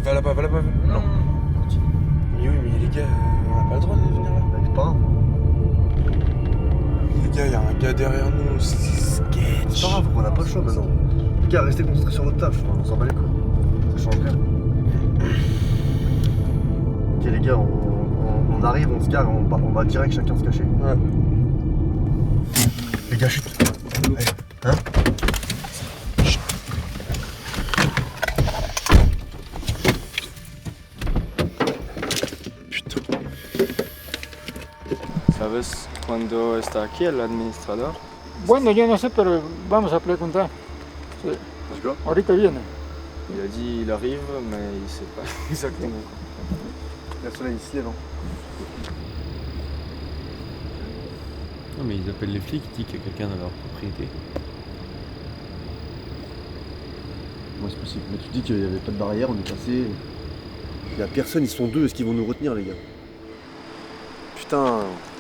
Va là-bas, va là-bas. Non. Mais oui, mais les gars, on n'a pas le droit de venir là. C'est pas grave. Les gars, il y a un gars derrière nous, c'est sketch. C'est pas grave, on n'a pas le choix maintenant. Les gars, restez concentrés sur votre taf, on s'en bat les couilles. Ça change rien. Ok les gars, on arrive, on se carre, on va direct chacun se cacher. Ouais. Les gars, chut. Allez, hein? Putain. ¿Sabes cuándo está aquí el administrador? Bueno, yo no sé, pero vamos a preguntar. Sí. Let's go. Ahorita viene. Il a dit il arrive, mais il sait pas exactement quand. Le soleil il se lève. Hein. Non mais ils appellent les flics, ils disent qu'il y a quelqu'un dans leur propriété. Ouais, c'est possible. Mais tu dis qu'il n'y avait pas de barrière, on est passé. Il n'y a personne, ils sont deux, est-ce qu'ils vont nous retenir les gars? Putain,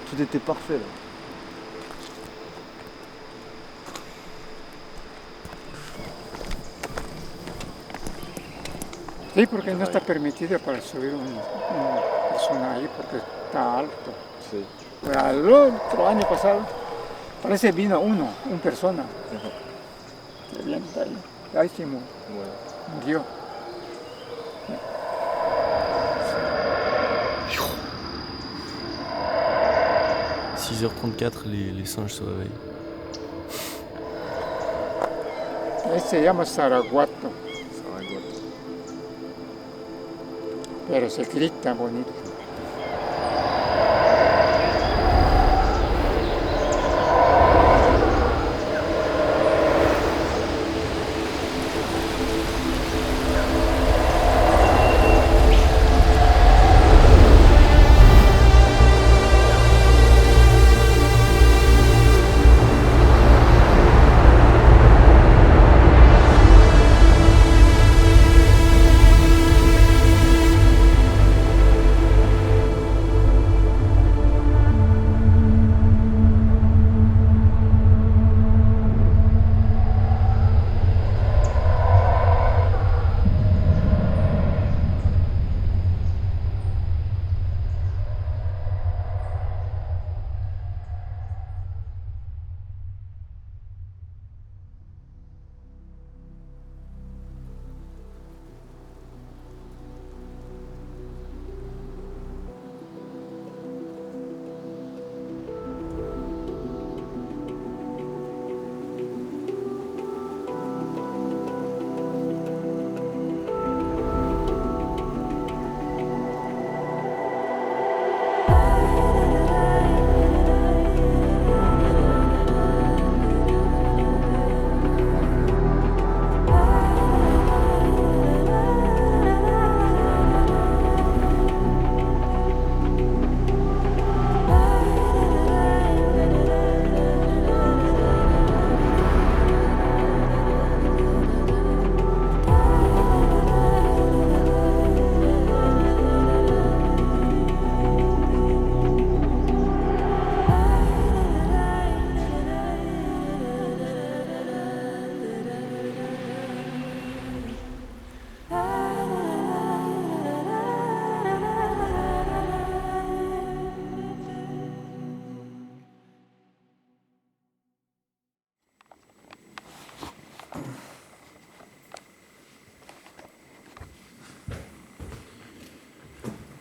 tout était parfait là. Sí, porque no está permitido para subir una persona ahí porque está alto. Sí. Pero al otro año pasado, parece vino una persona. Que viene de ahí. Ahí sí murió. 6h34, les singes se réveillent. Ese se llama Zaraguato, Zaragoza. pero se grita bonito.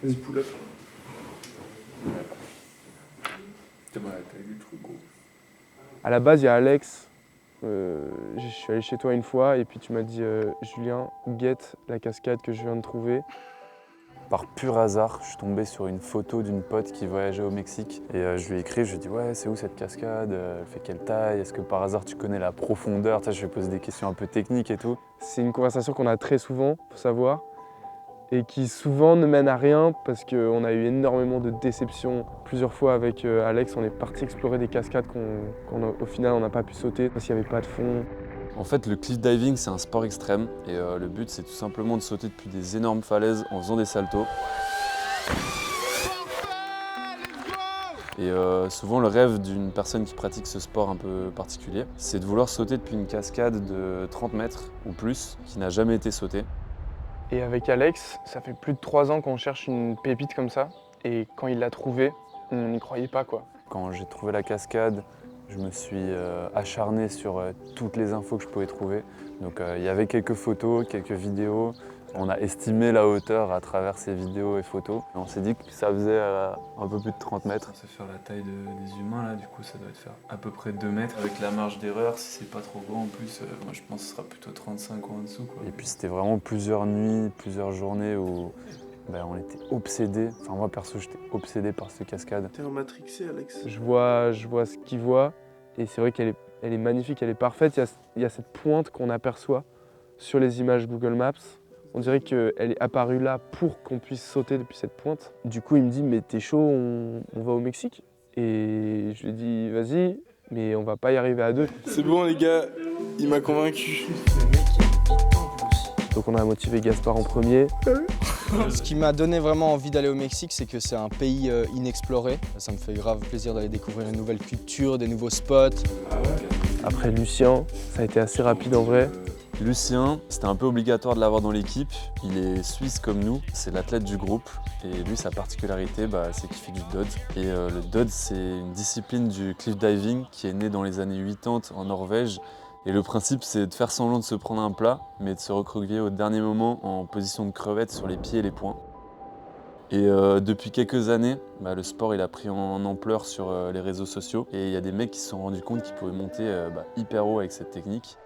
Vas-y, pull up. T'as mal à la taille du truc, gros. À la base, il y a Alex. Je suis allé chez toi une fois et puis tu m'as dit Julien, guette la cascade que je viens de trouver. Par pur hasard, je suis tombé sur une photo d'une pote qui voyageait au Mexique et je lui ai écrit, je lui ai dit ouais, c'est où cette cascade, elle fait quelle taille, est-ce que par hasard tu connais la profondeur? Je lui ai posé des questions un peu techniques et tout. C'est une conversation qu'on a très souvent, faut savoir, et qui souvent ne mène à rien parce qu'on a eu énormément de déceptions. Plusieurs fois avec Alex, on est parti explorer des cascades qu'au final on n'a pas pu sauter parce qu'il n'y avait pas de fond. En fait, le cliff diving, c'est un sport extrême et le but, c'est tout simplement de sauter depuis des énormes falaises en faisant des saltos. Et souvent, le rêve d'une personne qui pratique ce sport un peu particulier, c'est de vouloir sauter depuis une cascade de 30 mètres ou plus qui n'a jamais été sautée. Et avec Alex, ça fait plus de 3 ans qu'on cherche une pépite comme ça. Et quand il l'a trouvée, on n'y croyait pas, quoi. Quand j'ai trouvé la cascade, je me suis acharné sur toutes les infos que je pouvais trouver. Donc il y avait quelques photos, quelques vidéos. On a estimé la hauteur à travers ces vidéos et photos. Et on s'est dit que ça faisait un peu plus de 30 mètres. Ça fait faire la taille des humains là, du coup ça doit faire à peu près 2 mètres. Avec la marge d'erreur, si c'est pas trop grand en plus, moi je pense que ce sera plutôt 35 ou en dessous, quoi. Et puis c'était vraiment plusieurs nuits, plusieurs journées où on était obsédés. Enfin moi perso j'étais obsédé par cette cascade. T'es un matrixé, Alex. Je vois ce qu'il voit et c'est vrai qu'elle est magnifique, elle est parfaite. Il y a cette pointe qu'on aperçoit sur les images Google Maps. On dirait qu'elle est apparue là pour qu'on puisse sauter depuis cette pointe. Du coup, il me dit « mais t'es chaud, on va au Mexique ?» Et je lui dis « vas-y, mais on va pas y arriver à 2. » C'est bon les gars, il m'a convaincu. Donc on a motivé Gaspard en premier. Ce qui m'a donné vraiment envie d'aller au Mexique, c'est que c'est un pays inexploré. Ça me fait grave plaisir d'aller découvrir une nouvelle culture, des nouveaux spots. Après Lucien, ça a été assez rapide en vrai. Lucien, c'était un peu obligatoire de l'avoir dans l'équipe. Il est suisse comme nous, c'est l'athlète du groupe. Et lui, sa particularité, c'est qu'il fait du dodge. Et le dodge, c'est une discipline du cliff diving qui est née dans les années 80 en Norvège. Et le principe, c'est de faire semblant de se prendre un plat, mais de se recroqueviller au dernier moment en position de crevette sur les pieds et les poings. Et depuis quelques années, le sport il a pris en ampleur sur les réseaux sociaux. Et il y a des mecs qui se sont rendus compte qu'ils pouvaient monter hyper haut avec cette technique.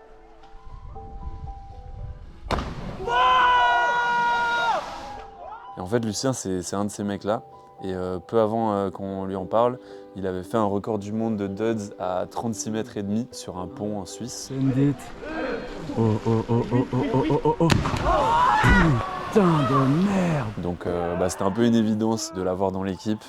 Et en fait, Lucien, c'est un de ces mecs-là. Et peu avant qu'on lui en parle, il avait fait un record du monde de duds à 36 mètres et demi sur un pont en Suisse. Oh. Putain de merde. Donc c'était un peu une évidence de l'avoir dans l'équipe.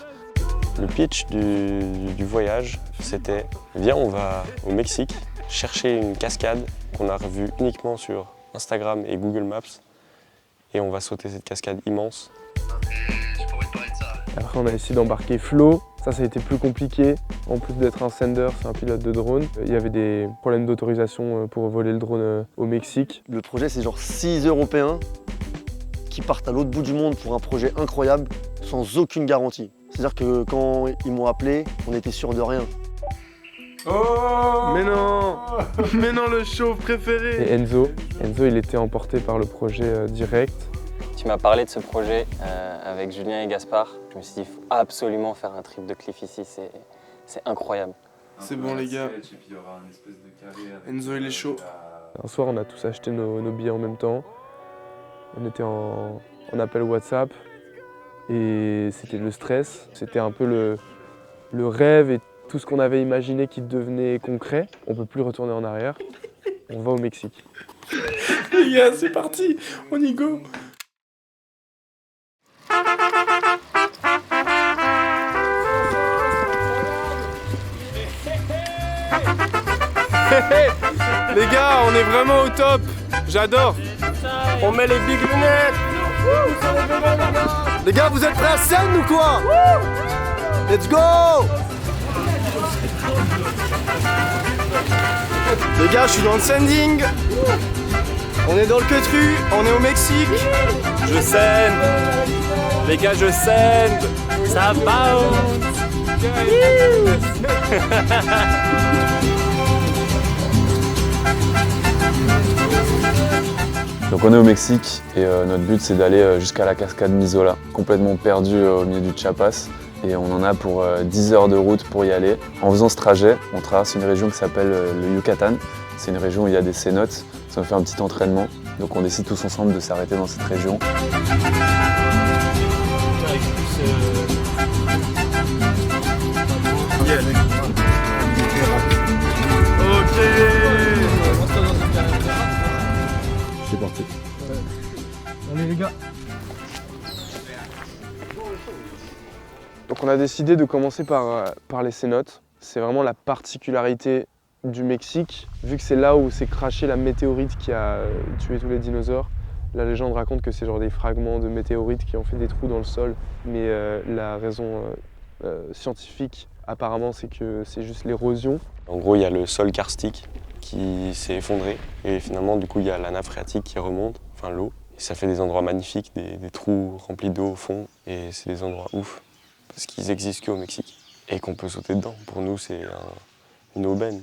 Le pitch du voyage, c'était « Viens, on va au Mexique chercher une cascade qu'on a revue uniquement sur Instagram et Google Maps et on va sauter cette cascade immense. » Après on a essayé d'embarquer Flo, ça a été plus compliqué. En plus d'être un sender, c'est un pilote de drone. Il y avait des problèmes d'autorisation pour voler le drone au Mexique. Le projet, c'est genre 6 Européens qui partent à l'autre bout du monde pour un projet incroyable sans aucune garantie. C'est-à-dire que quand ils m'ont appelé, on était sûr de rien. Oh mais non mais non, le chauve préféré. Et Enzo, il était emporté par le projet direct. Tu m'as parlé de ce projet avec Julien et Gaspard. Je me suis dit, il faut absolument faire un trip de cliff ici, c'est incroyable. C'est bon les gars. Enzo il est chaud. Un soir on a tous acheté nos billets en même temps. On était en appel WhatsApp et c'était le stress. C'était un peu le rêve et tout ce qu'on avait imaginé qui devenait concret. On peut plus retourner en arrière. On va au Mexique. Les gars, c'est parti, on y go. Les gars, on est vraiment au top. J'adore. On met les big lunettes. Les gars, vous êtes prêts à scène ou quoi? Let's go! Les gars, je suis dans le sending. On est dans le Quetru, on est au Mexique. Je scène. Les gars, je scène. Ça bounce. Donc on est au Mexique et notre but c'est d'aller jusqu'à la cascade Misola, complètement perdu au milieu du Chiapas. Et on en a pour 10 heures de route pour y aller. En faisant ce trajet, on traverse une région qui s'appelle le Yucatan. C'est une région où il y a des cénotes, ça nous fait un petit entraînement. Donc on décide tous ensemble de s'arrêter dans cette région. C'est parti. Allez les gars. Donc on a décidé de commencer par les cénotes. C'est vraiment la particularité du Mexique, vu que c'est là où s'est crashée la météorite qui a tué tous les dinosaures. La légende raconte que c'est genre des fragments de météorites qui ont fait des trous dans le sol, mais la raison scientifique apparemment c'est que c'est juste l'érosion. En gros, il y a le sol karstique qui s'est effondré et finalement du coup il y a la nappe phréatique qui remonte, enfin l'eau. Et ça fait des endroits magnifiques, des trous remplis d'eau au fond. Et c'est des endroits ouf, parce qu'ils existent qu'au Mexique. Et qu'on peut sauter dedans. Pour nous, c'est une aubaine.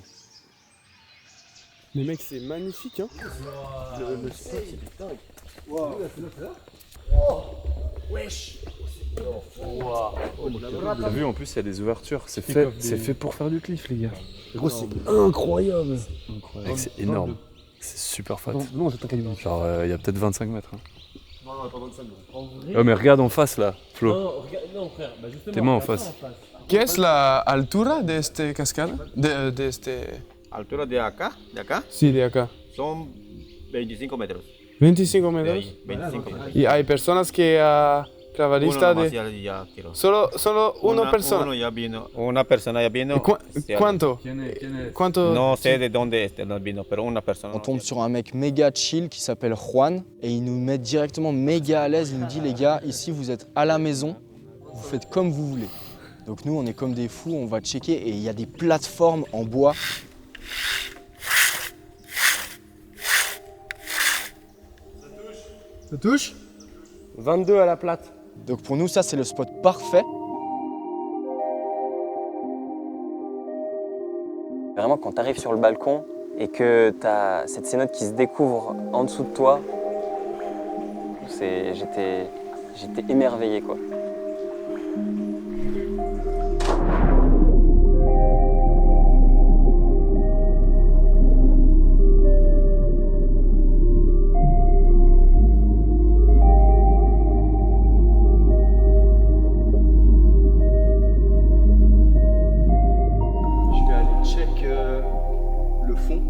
Mais mec, c'est magnifique, hein. Le spot, il est dingue. Wow. Wesh. T'as vu, en plus, il y a des ouvertures. C'est fait pour faire du cliff, les gars. Gros, c'est incroyable. C'est énorme. C'est super fat. Non, c'est un calibre. Genre, il y a peut-être 25 mètres. Hein. Non, pas 25 mètres. Oh, mais regarde en face, là, Flo. Non, frère, bah justement. Tes mains en face. ¿Qué es la altura de esta cascada? De este... Altura de acá, Sí, de acá. son 25 metros. 25 metros. 25 metros. Y hay personas que clavadista Uno de... nomás ya tiró. Solo una persona. Uno ya vino, una persona ya vino. ¿Cuánto? ¿Cuánto? No sé de dónde vino, pero una persona. On tombe sur un mec méga chill qui s'appelle Juan et il nous met directement méga à l'aise. Il nous dit les gars, ici vous êtes à la maison, vous faites comme vous voulez. Donc nous on est comme des fous, on va checker et il y a des plateformes en bois. Ça touche 22 à la plate. Donc pour nous ça c'est le spot parfait. Vraiment, quand tu arrives sur le balcon et que tu as cette cénote qui se découvre en dessous de toi, j'étais émerveillé, quoi. Je vais aller check le fond.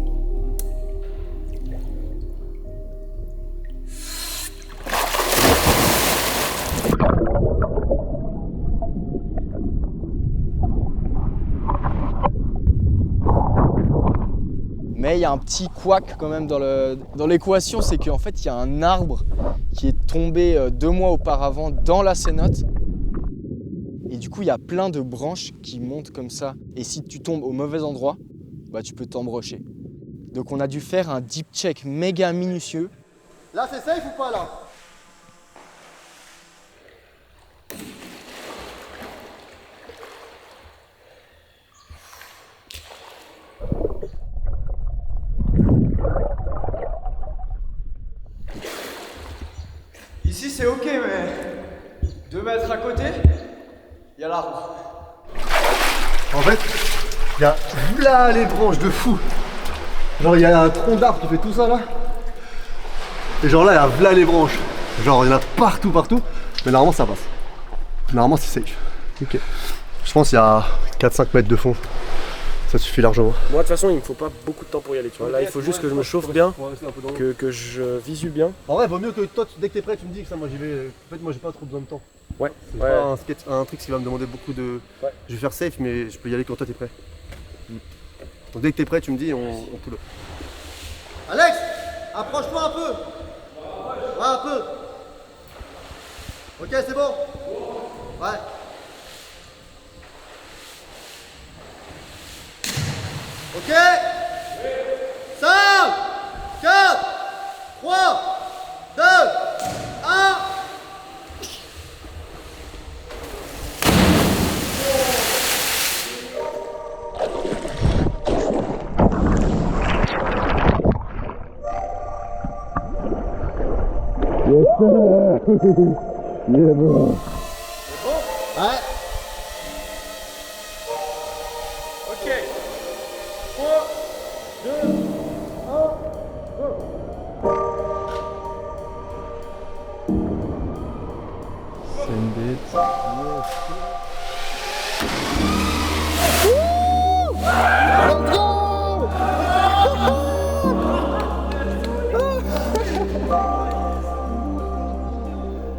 Mais il y a un petit couac quand même dans l'équation, c'est qu'en fait il y a un arbre qui est tombé 2 mois auparavant dans la cénote. Et du coup il y a plein de branches qui montent comme ça. Et si tu tombes au mauvais endroit, bah tu peux t'embrocher. Donc on a dû faire un deep check méga minutieux. Là, c'est safe ou pas, là? Ici c'est ok mais 2 mètres à côté, il y a l'arbre. En fait, il y a là les branches de fou. Genre, il y a un tronc d'arbre qui fait tout ça, là. Et genre là, il y a là les branches. Genre, il y en a partout. Mais normalement, ça passe. Normalement, c'est safe. Ok. Je pense qu'il y a 4-5 mètres de fond. Ça suffit largement. Moi, de toute façon, il me faut pas beaucoup de temps pour y aller, tu vois. Là, il faut juste que je me chauffe bien, que je visue bien. En vrai, vaut mieux que toi, dès que t'es prêt, tu me dis que ça, moi j'y vais. En fait, moi j'ai pas trop besoin de temps. Ouais. C'est pas un truc qui va me demander beaucoup de. Ouais. Je vais faire safe, mais je peux y aller quand toi t'es prêt. Donc dès que t'es prêt, tu me dis, on coule. Alex, approche-toi un peu. Ouais, un peu. Ok, c'est bon. Ouais. Ok. 5, 4, 3, 2, 1. Yeah, bro. Ouais. Ok. 3, 2, 1, go. Send it. Let's go.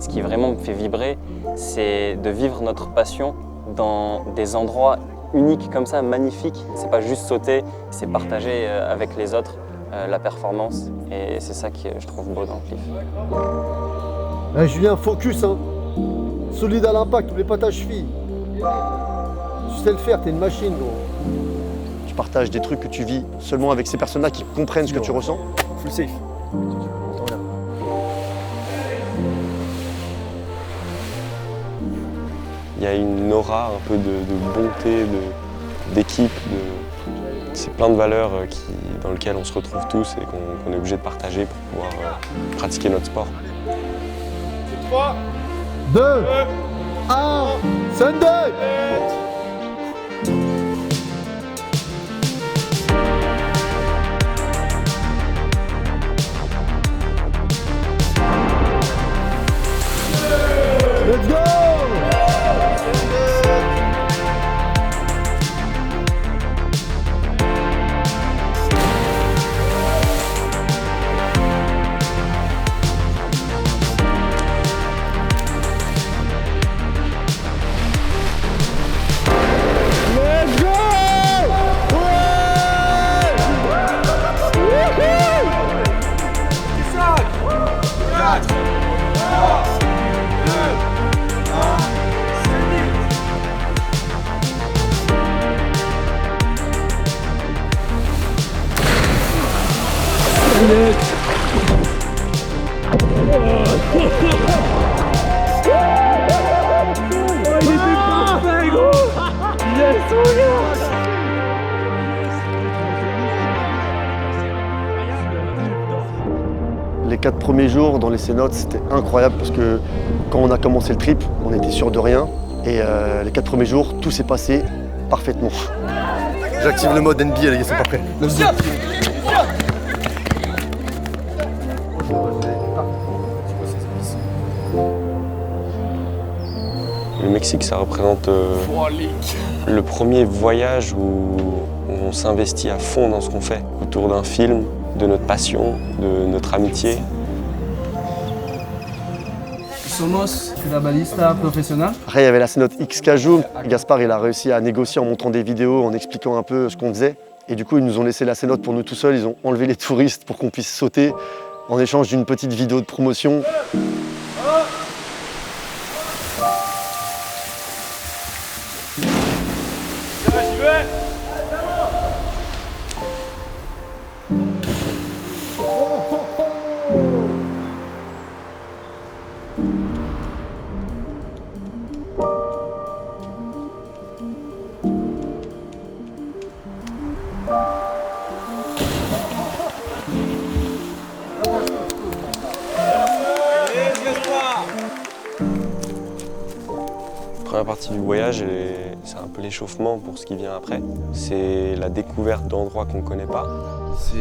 Ce qui vraiment me fait vibrer, c'est de vivre notre passion dans des endroits uniques comme ça, magnifiques. C'est pas juste sauter, c'est partager avec les autres la performance. Et c'est ça que je trouve beau dans le cliff. Hey, Julien, focus, hein. Solide à l'impact, n'oublie pas ta cheville. Tu sais le faire, t'es une machine, gros. Tu partages des trucs que tu vis seulement avec ces personnes-là qui comprennent ce que tu ressens. Full safe. Il y a une aura un peu de bonté, d'équipe, c'est plein de valeurs dans lesquelles on se retrouve tous et qu'on est obligé de partager pour pouvoir pratiquer notre sport. 3, 2, 1, Sunday! Let's go! Les 4 premiers jours dans les cénotes, c'était incroyable parce que quand on a commencé le trip, on était sûr de rien. Et les 4 premiers jours, tout s'est passé parfaitement. J'active le mode NBA, les gars, ils sont pas prêts. Le Mexique, ça représente le premier voyage où on s'investit à fond dans ce qu'on fait, autour d'un film, de notre passion, de notre amitié. Somos futbolistas profesional. Après, il y avait la cénote X Cajou. Gaspard, il a réussi à négocier en montrant des vidéos, en expliquant un peu ce qu'on faisait. Et du coup, ils nous ont laissé la cénote pour nous tout seuls. Ils ont enlevé les touristes pour qu'on puisse sauter en échange d'une petite vidéo de promotion. La première partie du voyage, c'est un peu l'échauffement pour ce qui vient après. C'est la découverte d'endroits qu'on ne connaît pas. C'est,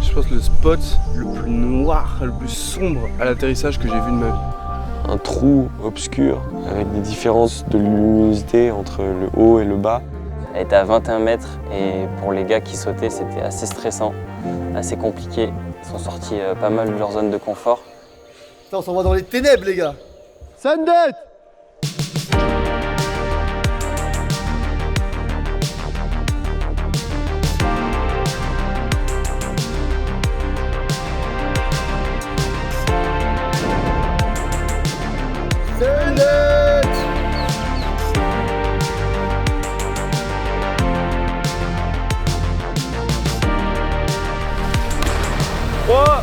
je pense, le spot le plus noir, le plus sombre à l'atterrissage que j'ai vu de ma vie. Un trou obscur avec des différences de luminosité entre le haut et le bas. Elle était à 21 mètres et pour les gars qui sautaient, c'était assez stressant, assez compliqué. Ils sont sortis pas mal de leur zone de confort. Putain, on s'en va dans les ténèbres, les gars. Sunday! Trois,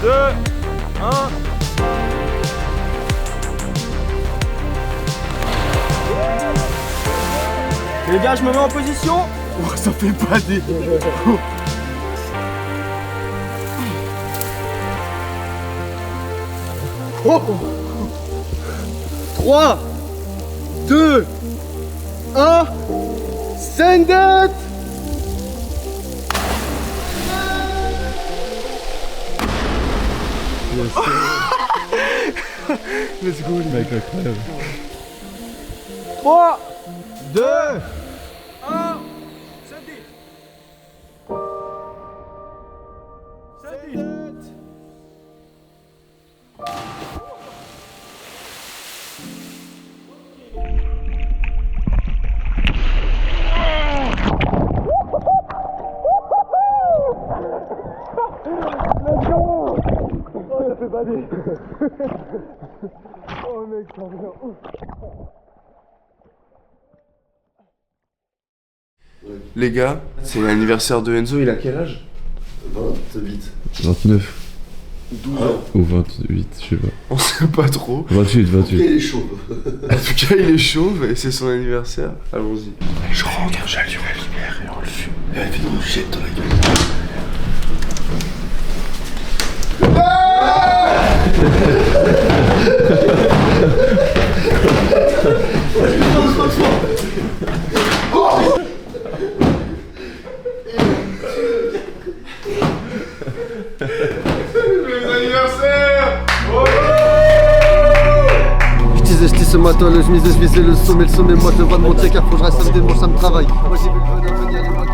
2, 1. Les gars, je me mets en position. Oh, ça fait pas des... Oh. 3, 2, 1, send it! Let's go, les mecs, incroyable. 3, 2, 1. Oh mec, ça vient. Les gars, c'est l'anniversaire de Enzo, il a quel âge? 28. 29. 12 ans. Ou 28, je sais pas. On sait pas trop. 28. Il est chauve. En tout cas, il est chauve et c'est son anniversaire. Allons-y. Je rentre, j'allume la lumière et on le fume. Et elle fait une jette dans la gueule. Je dis ce matin, je visais le sommet, moi je vois de monter car faut que je reste samedi, moi ça me travaille. Moi j'ai vu le venir, les mois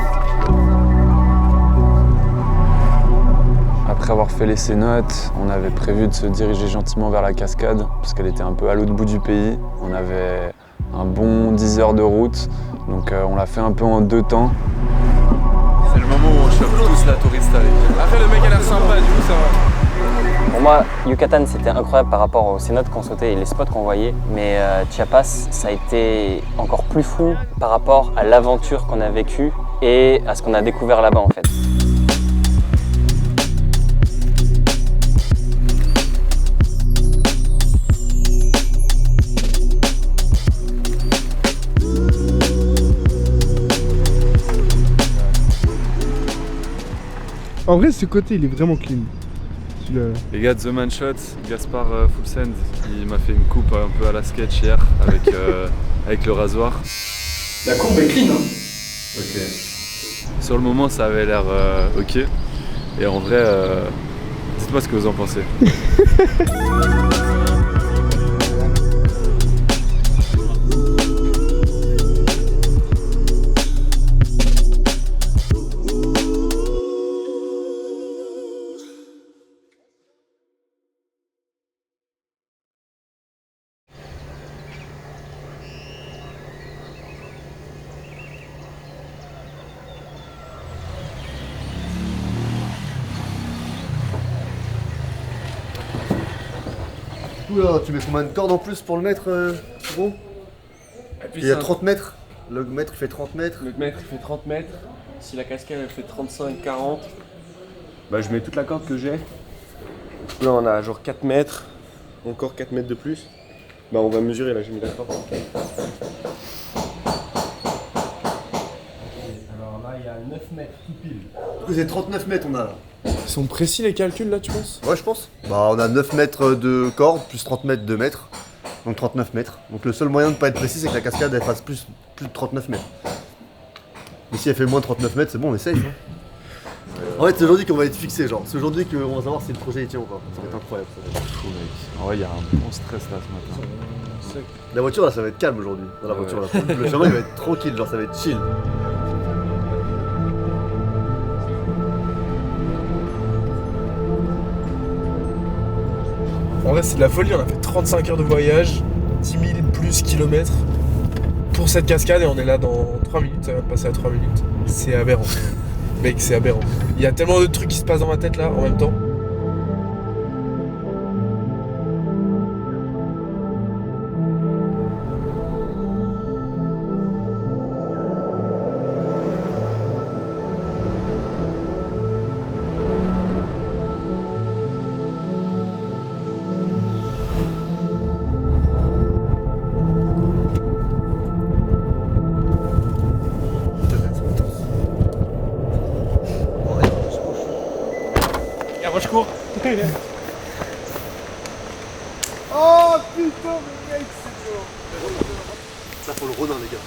Après avoir fait les cénotes, on avait prévu de se diriger gentiment vers la cascade parce qu'elle était un peu à l'autre bout du pays. On avait un bon 10 heures de route, donc on l'a fait un peu en 2 temps. C'est le moment où on chope tous la tourista. Après, le mec a l'air sympa, du coup, ça va. Pour moi, Yucatan, c'était incroyable par rapport aux cénotes qu'on sautait et les spots qu'on voyait. Mais Chiapas, ça a été encore plus fou par rapport à l'aventure qu'on a vécue et à ce qu'on a découvert là-bas, en fait. En vrai, ce côté, il est vraiment clean. Les gars de The Man Shot, Gaspard Fullsend, il m'a fait une coupe un peu à la sketch hier avec le rasoir. La courbe est clean, hein. Ok. Sur le moment, ça avait l'air ok. Et en vrai, dites-moi ce que vous en pensez. Oula, tu mets combien de cordes en plus pour le mètre, gros? Il y a 30 mètres. Le mètre il fait 30 mètres. Le mètre il fait 30 mètres. Si la cascade elle fait 35-40, bah je mets toute la corde que j'ai. Là on a genre 4 mètres, encore 4 mètres de plus. Bah on va mesurer là, j'ai mis la corde. Alors là il y a 9 mètres tout pile. Du coup c'est 39 mètres on a là. Ils sont précis les calculs là, tu penses? Ouais, je pense. Bah, on a 9 mètres de corde, plus 30 mètres de mètre. Donc 39 mètres. Donc le seul moyen de pas être précis, c'est que la cascade elle fasse plus de 39 mètres. Mais si elle fait moins de 39 mètres, c'est bon, on essaye. Hein. En fait, c'est aujourd'hui qu'on va être fixé, genre. C'est aujourd'hui qu'on va savoir si le projet il tient ou pas. Ça va être incroyable. Ça va être fou, mec. En vrai, il y a un bon stress là ce matin. La voiture là, ça va être calme aujourd'hui. Dans la voiture là. Le chemin il va être tranquille, genre ça va être chill. En vrai, c'est de la folie. On a fait 35 heures de voyage, 10 000 plus kilomètres pour cette cascade et on est là dans 3 minutes. Ça va passer à 3 minutes. C'est aberrant. Mec, c'est aberrant. Il y a tellement de trucs qui se passent dans ma tête là en même temps. Moi je cours. Oh putain, mais mec, c'est dur. Ça faut le rodin, les gars.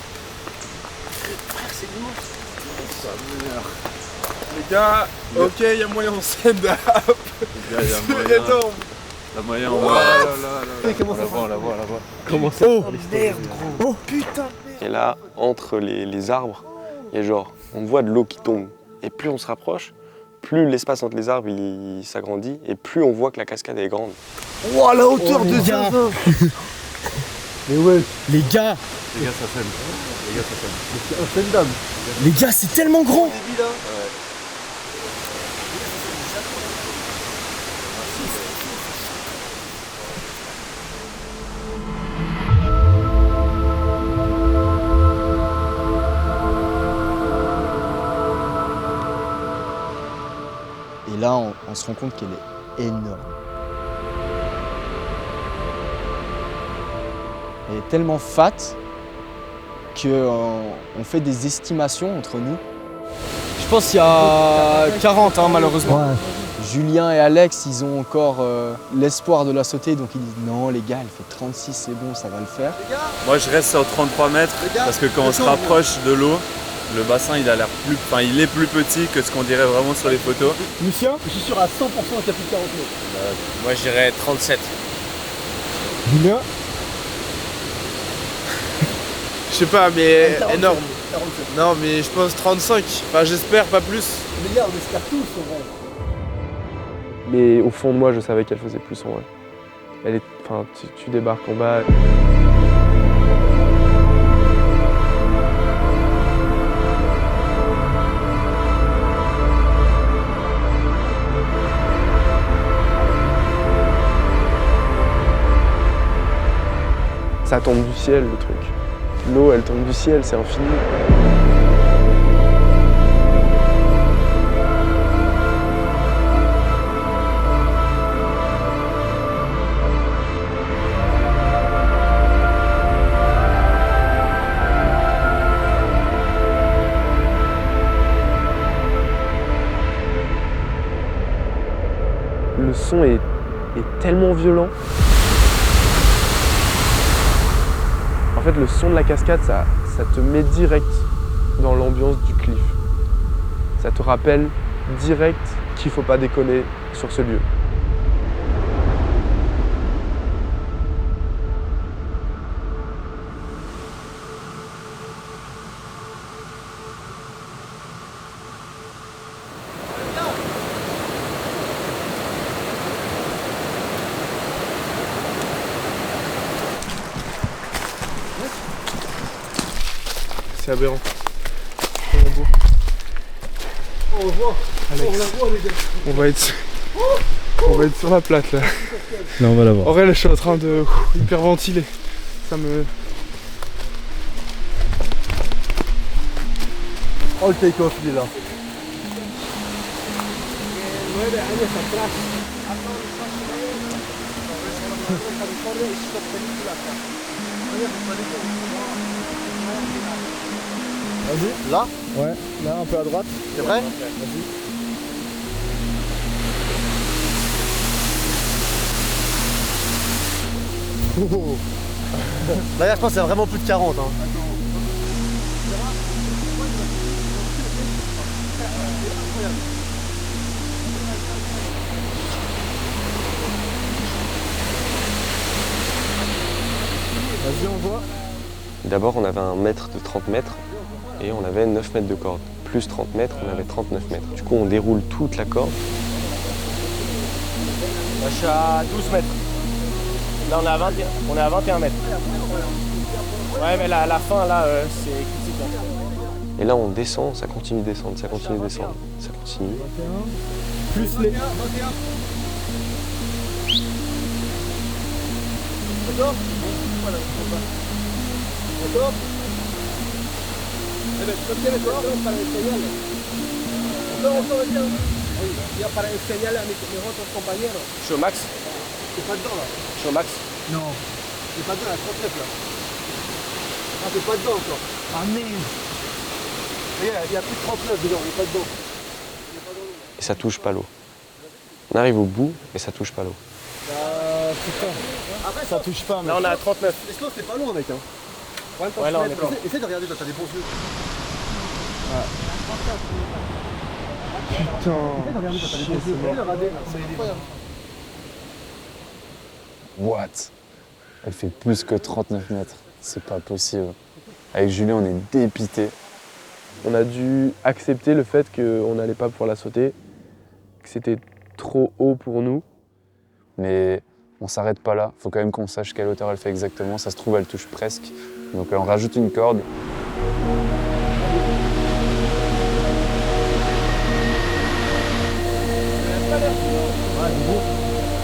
Frère, c'est immense. Ça meurt. Les gars, ok, il y a moyen en stand-up. Les gars, il y a moyen. Énorme. La moyen, on voit. On la voit. Comment ça? Oh merde, gros. Oh putain. Et là, entre les arbres, il y a genre, on voit de l'eau qui tombe. Et plus on se rapproche, plus l'espace entre les arbres il s'agrandit et plus on voit que la cascade est grande. Oh, la hauteur de Zinzin. Mais ouais. Les gars, ça fait. C'est infendable. les gars, c'est tellement grand. Et là, on se rend compte qu'elle est énorme. Elle est tellement fat qu'on fait des estimations entre nous. Je pense qu'il y a 40 malheureusement. Ouais. Julien et Alex, ils ont encore l'espoir de la sauter, donc ils disent non les gars, elle fait 36, c'est bon, ça va le faire. Moi je reste sur 33 mètres parce que quand on se rapproche de l'eau, le bassin il a l'air plus, il est plus petit que ce qu'on dirait vraiment sur les photos. Lucien, je suis sûr à 100% qu'il y a plus de 40 mètres. Moi je dirais 37. Julien, Je sais pas, mais 47. énorme. 47. Non, mais je pense 35. Enfin, j'espère, pas plus. Mais gars, on espère tous en vrai. Mais au fond de moi, je savais qu'elle faisait plus en vrai. Elle est, enfin, tu débarques en bas. Ça tombe du ciel, le truc. L'eau, elle tombe du ciel, c'est infini. Le son est tellement violent. En fait, le son de la cascade, ça te met direct dans l'ambiance du cliff. Ça te rappelle direct qu'il ne faut pas déconner sur ce lieu. C'est aberrant. Au revoir. Alex. On la voit les gars. On va être sur la plate là. Là, on va la voir. Aurel, je suis en train de hyperventiler. Ça me... Oh, le take-off, il est là. Vas-y, là? Ouais, là un peu à droite. T'es prêt? Vas-y. Oh. Là, je pense que c'est vraiment plus de 40. Hein. Vas-y, on voit. D'abord, on avait un mètre de 30 mètres et on avait 9 mètres de corde. Plus 30 mètres, on avait 39 mètres. Du coup, on déroule toute la corde. Moi, je suis à 12 mètres. Là, on est à 21 mètres. Ouais, mais la fin, là, c'est critique. Hein. Et là, on descend, ça continue de descendre, ça continue de descendre, ça continue. Plus les... D'accord? Voilà, d'accord? Eh bien, ¿no tienes otro para enseñarle? Otro, bien. Ya para enseñarle a mis otros compañeros. Je suis au max. T'es pas dedans là? Je suis au max. Non. T'es pas dedans, la 39 là. Ah, t'es pas dedans encore. Ah merde. Regarde, il y a plus de 39 dedans, il est pas dedans. Et ça touche pas l'eau. On arrive au bout et ça touche pas l'eau. Putain. Après, Ça touche pas, mais... Là, on est à 39. L'esclave, c'est pas loin, mec. Hein. Ouais, là, on est pas. Essaye de regarder, toi, t'as des bons yeux. Putain. Essaye de regarder, toi, t'as des bons yeux. Essaye de regarder, là, c'est incroyable. What? Elle fait plus que 39 mètres. C'est pas possible. Avec Julien, on est dépité. On a dû accepter le fait qu'on n'allait pas pouvoir la sauter, que c'était trop haut pour nous. Mais on s'arrête pas là. Faut quand même qu'on sache quelle hauteur elle fait exactement. Ça se trouve, elle touche presque. Donc on rajoute une corde.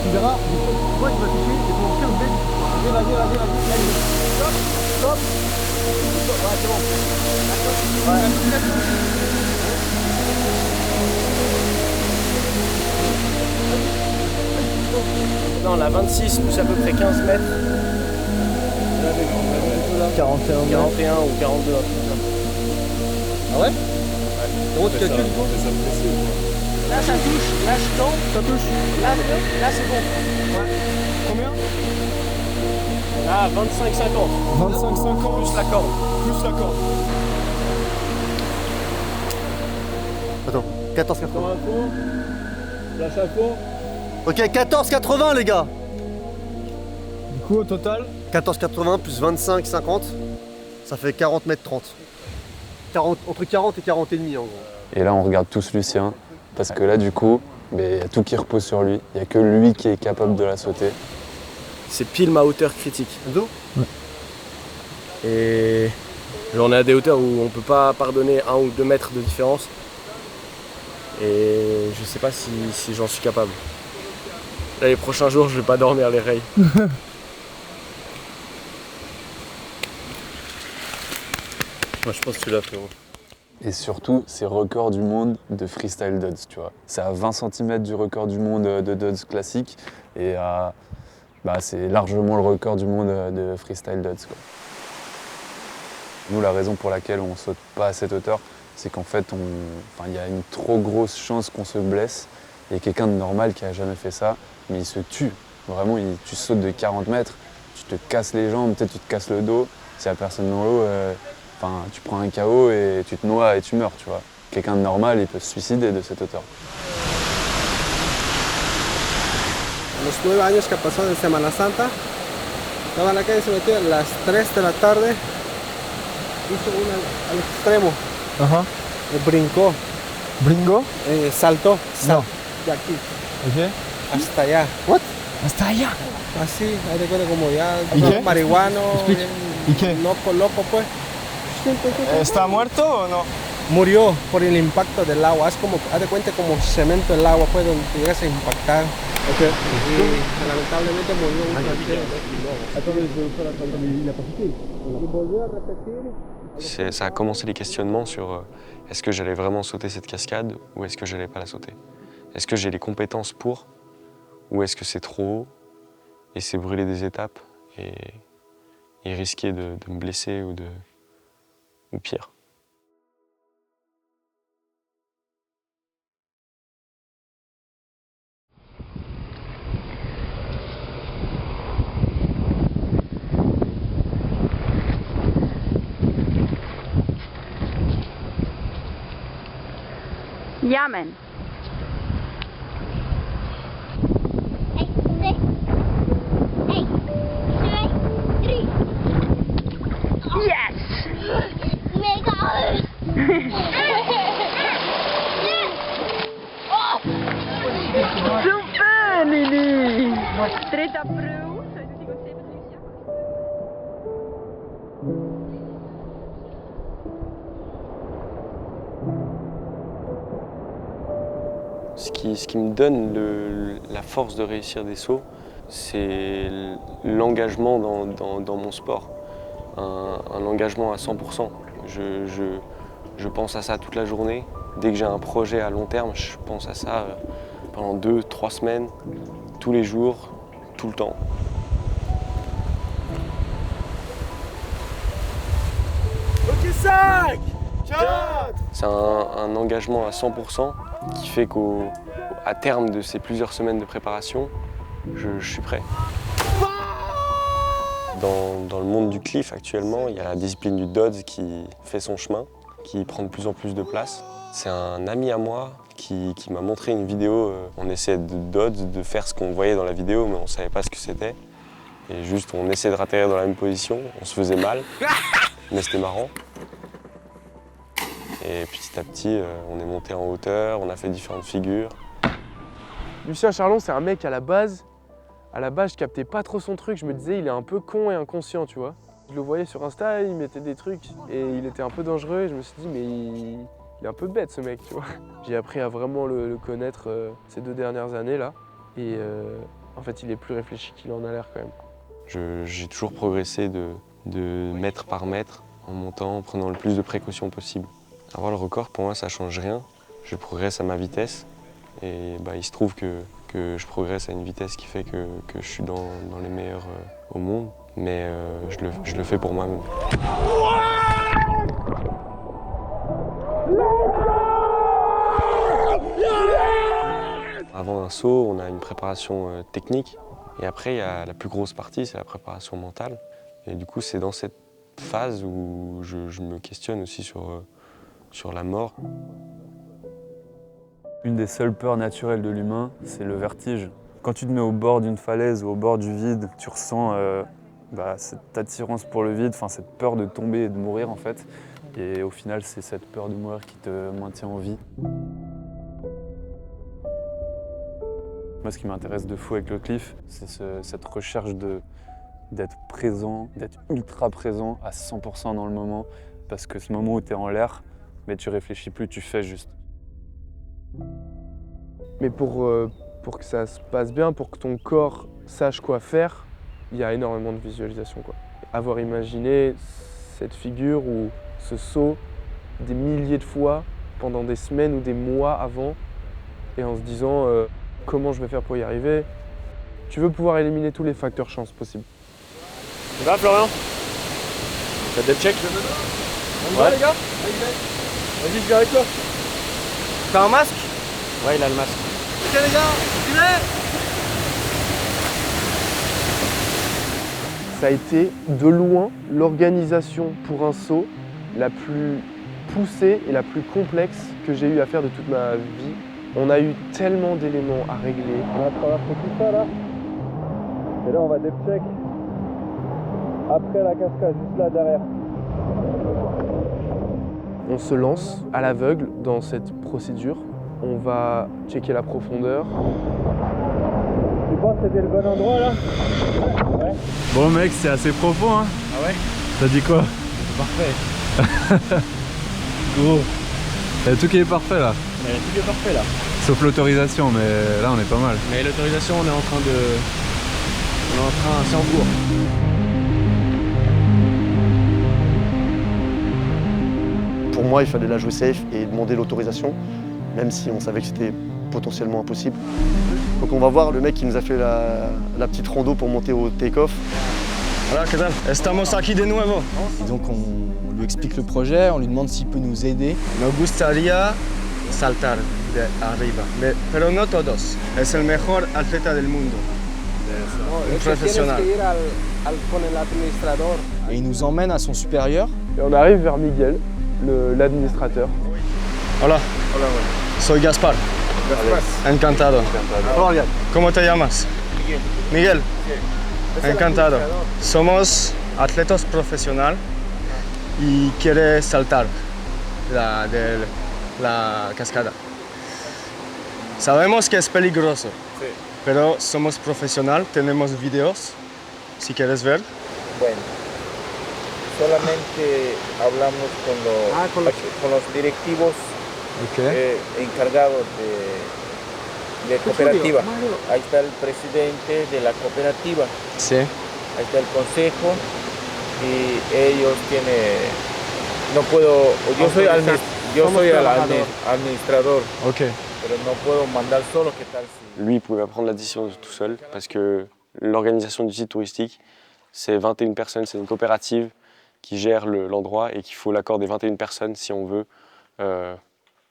Tu verras, moi tu vas toucher, c'est pour 15 mètres. Vas-y. Stop, stop. Ouais, c'est bon. Ouais. Non, la 26 plus à peu près 15 mètres. 41 mètres. 41 ou 42, un truc comme ça. Ah ouais? Comment tu calcules quoi? Là ça touche, là je tends, ça touche. Là c'est bon. Ouais. Combien? Là 25-50. 25-50 Plus la corde. plus la corde. Attends, 14,80. Lâche à fond. Ok, 14,80 les gars. Du coup au total 14,80 plus 25,50, ça fait 40 mètres 30. 40, entre 40 et 40 et demi en gros. Et là, on regarde tous Lucien, parce que là, du coup, il y a tout qui repose sur lui. Il n'y a que lui qui est capable de la sauter. C'est pile ma hauteur critique. D'où? Et on est à des hauteurs où on peut pas pardonner 1 ou 2 mètres de différence. Et je sais pas si j'en suis capable. Là, les prochains jours, je vais pas dormir les rails. Moi, je pense que tu l'as, frérot. Et surtout, c'est record du monde de freestyle dodds, tu vois. C'est à 20 cm du record du monde de dodds classique et c'est largement le record du monde de freestyle dodds, quoi. Nous, la raison pour laquelle on saute pas à cette hauteur, c'est qu'en fait, il y a une trop grosse chance qu'on se blesse. Il y a quelqu'un de normal qui a jamais fait ça, mais il se tue. Vraiment, tu sautes de 40 mètres, tu te casses les jambes, peut-être tu te casses le dos. S'il n'y a personne dans l'eau, tu prends un KO et tu te noies et tu meurs, tu vois. Quelqu'un de normal, il peut se suicider de cette hauteur. Los 9 años que pasó en Semana Santa, estaba en la calle, se metió a las 3 de la tarde, hizo una al extremo, brincó. ¿Bringo? Saltó, No. de aquí Ok. hasta allá. What? Hasta allá. Así, ahí te cuenta como ya ¿Y qué? marihuano, Explica. ¿Y qué? loco pues. ¿Está muerto o no? Murió por el impacto del agua, es como, haz de cuenta como cemento el agua, pues donde te llegas a impactar. Ok. Y lamentablemente murió un ranchero. Y volvió a repetir. Ça a commencé les questionnements sur est-ce que j'allais vraiment sauter cette cascade ou est-ce que j'allais pas la sauter? Est-ce que j'ai les compétences pour ou est-ce que c'est trop haut et c'est brûler des étapes et risquer de me blesser ou pire? Yamen. Yes! Super, Lily! Très approuvé. Ce qui me donne la force de réussir des sauts, c'est l'engagement dans mon sport. Un engagement à 100%. Je pense à ça toute la journée. Dès que j'ai un projet à long terme, je pense à ça pendant 2-3 semaines, tous les jours, tout le temps. Ok, 5, 4. C'est un engagement à 100% qui fait qu'à terme de ces plusieurs semaines de préparation, je suis prêt. Dans le monde du cliff actuellement, il y a la discipline du dodds qui fait son chemin, qui prend de plus en plus de place. C'est un ami à moi qui m'a montré une vidéo. On essayait de dodds, de faire ce qu'on voyait dans la vidéo, mais on ne savait pas ce que c'était. Et juste, on essayait de atterrir dans la même position, on se faisait mal, mais c'était marrant. Et petit à petit, on est monté en hauteur, on a fait différentes figures. Lucien Charlon, c'est un mec à la base, je captais pas trop son truc. Je me disais, il est un peu con et inconscient, tu vois. Je le voyais sur Insta, il mettait des trucs et il était un peu dangereux. Et je me suis dit, mais il est un peu bête ce mec, tu vois. J'ai appris à vraiment le connaître ces 2 dernières années là. Et en fait, il est plus réfléchi qu'il en a l'air quand même. J'ai toujours progressé de mètre par mètre en montant, en prenant le plus de précautions possible. Avoir le record, pour moi, ça change rien. Je progresse à ma vitesse et il se trouve que que je progresse à une vitesse qui fait que je suis dans les meilleurs au monde, mais je le fais pour moi-même. Avant un saut, on a une préparation technique et après, il y a la plus grosse partie, c'est la préparation mentale. Et du coup, c'est dans cette phase où je me questionne aussi sur la mort. Une des seules peurs naturelles de l'humain, c'est le vertige. Quand tu te mets au bord d'une falaise ou au bord du vide, tu ressens cette attirance pour le vide, cette peur de tomber et de mourir en fait. Et au final, c'est cette peur de mourir qui te maintient en vie. Moi, ce qui m'intéresse de fou avec le cliff, c'est cette recherche d'être présent, d'être ultra présent à 100% dans le moment. Parce que ce moment où tu es en l'air, mais tu réfléchis plus, tu fais juste. Mais pour que ça se passe bien, pour que ton corps sache quoi faire, il y a énormément de visualisation, quoi. Avoir imaginé cette figure ou ce saut des milliers de fois pendant des semaines ou des mois avant, et en se disant comment je vais faire pour y arriver. Tu veux pouvoir éliminer tous les facteurs chance possibles. Ça va Florian? T'as des checks? On y va les gars? Vas-y, je viens avec toi. T'as un masque? Ouais, il a le masque. Ok les gars, filez! Ça a été de loin l'organisation pour un saut la plus poussée et la plus complexe que j'ai eu à faire de toute ma vie. On a eu tellement d'éléments à régler. On a traversé tout ça là. Et là on va des checks. Après la cascade, juste là derrière. On se lance à l'aveugle dans cette procédure. On va checker la profondeur. Tu penses que c'était le bon endroit là? Ouais. Bon mec, c'est assez profond hein. Ah ouais? T'as dit quoi? Parfait. Gros. Il y a tout qui est parfait là. Il y a tout qui est parfait là. Sauf l'autorisation, mais là on est pas mal. Mais l'autorisation, on est en train, c'est en cours. Pour moi, il fallait la jouer safe et demander l'autorisation, même si on savait que c'était potentiellement impossible. Donc on va voir le mec qui nous a fait la petite rando pour monter au take-off. Hola, ¿qué tal? Estamos aquí de nuevo. Et donc on lui explique le projet, on lui demande s'il peut nous aider. Me gustaría saltar de arriba, pero no todos. Es el mejor atleta del mundo. Un professionnel. Con el administrador. Et il nous emmène à son supérieur. Et on arrive vers Miguel, l'administrateur. Hola. Hola, Soy Gaspar. Encantado. Florian. ¿Cómo te llamas? Miguel. Encantado. Somos atletas profesionales y quiere saltar de la cascada. Sabemos que es peligroso, pero somos profesionales, tenemos videos, si quieres ver. Bueno, solamente hablamos con los directivos encargados de cooperativa. Ahí está el presidente de la cooperativa. Sí. Ahí está el consejo y ellos tienen. No puedo. Yo soy el administrador. Ok. Pero no puedo mandar solo. ¿Qué tal si... Lui, il pouvait pas prendre la décision tout seul parce que l'organisation du site touristique, c'est 21 personnes, c'est une coopérative qui gère l'endroit et qu'il faut l'accord des 21 personnes si on veut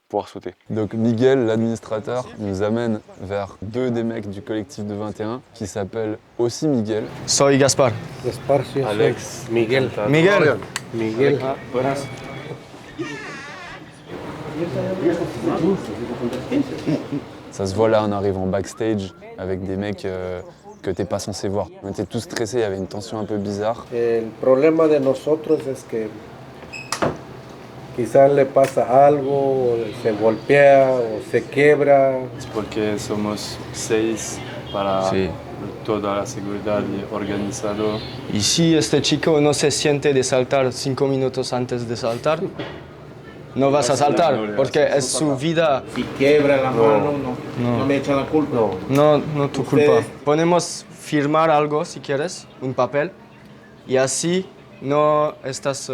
pouvoir sauter. Donc Miguel, l'administrateur, nous amène vers deux des mecs du collectif de 21 qui s'appellent aussi Miguel. Soy Gaspar. Gaspar, sí. Alex, Miguel. Miguel. Miguel. Buenas. Ça se voit là, on arrive en backstage avec des mecs que t'es pas censé voir. On était tous stressés, il y avait une tension un peu bizarre. El problema de nosotros es que quizás le pasa algo, o se golpea o se quiebra. Es porque somos 6 para toda la seguridad y organizado. Y si este chico no se siente de saltar 5 minutos antes de saltar, no vas a saltar, porque es su vida. Si quiebra la mano, no me echan la culpa. No tu culpa. Podemos firmar algo si quieres, un papel, y así no estás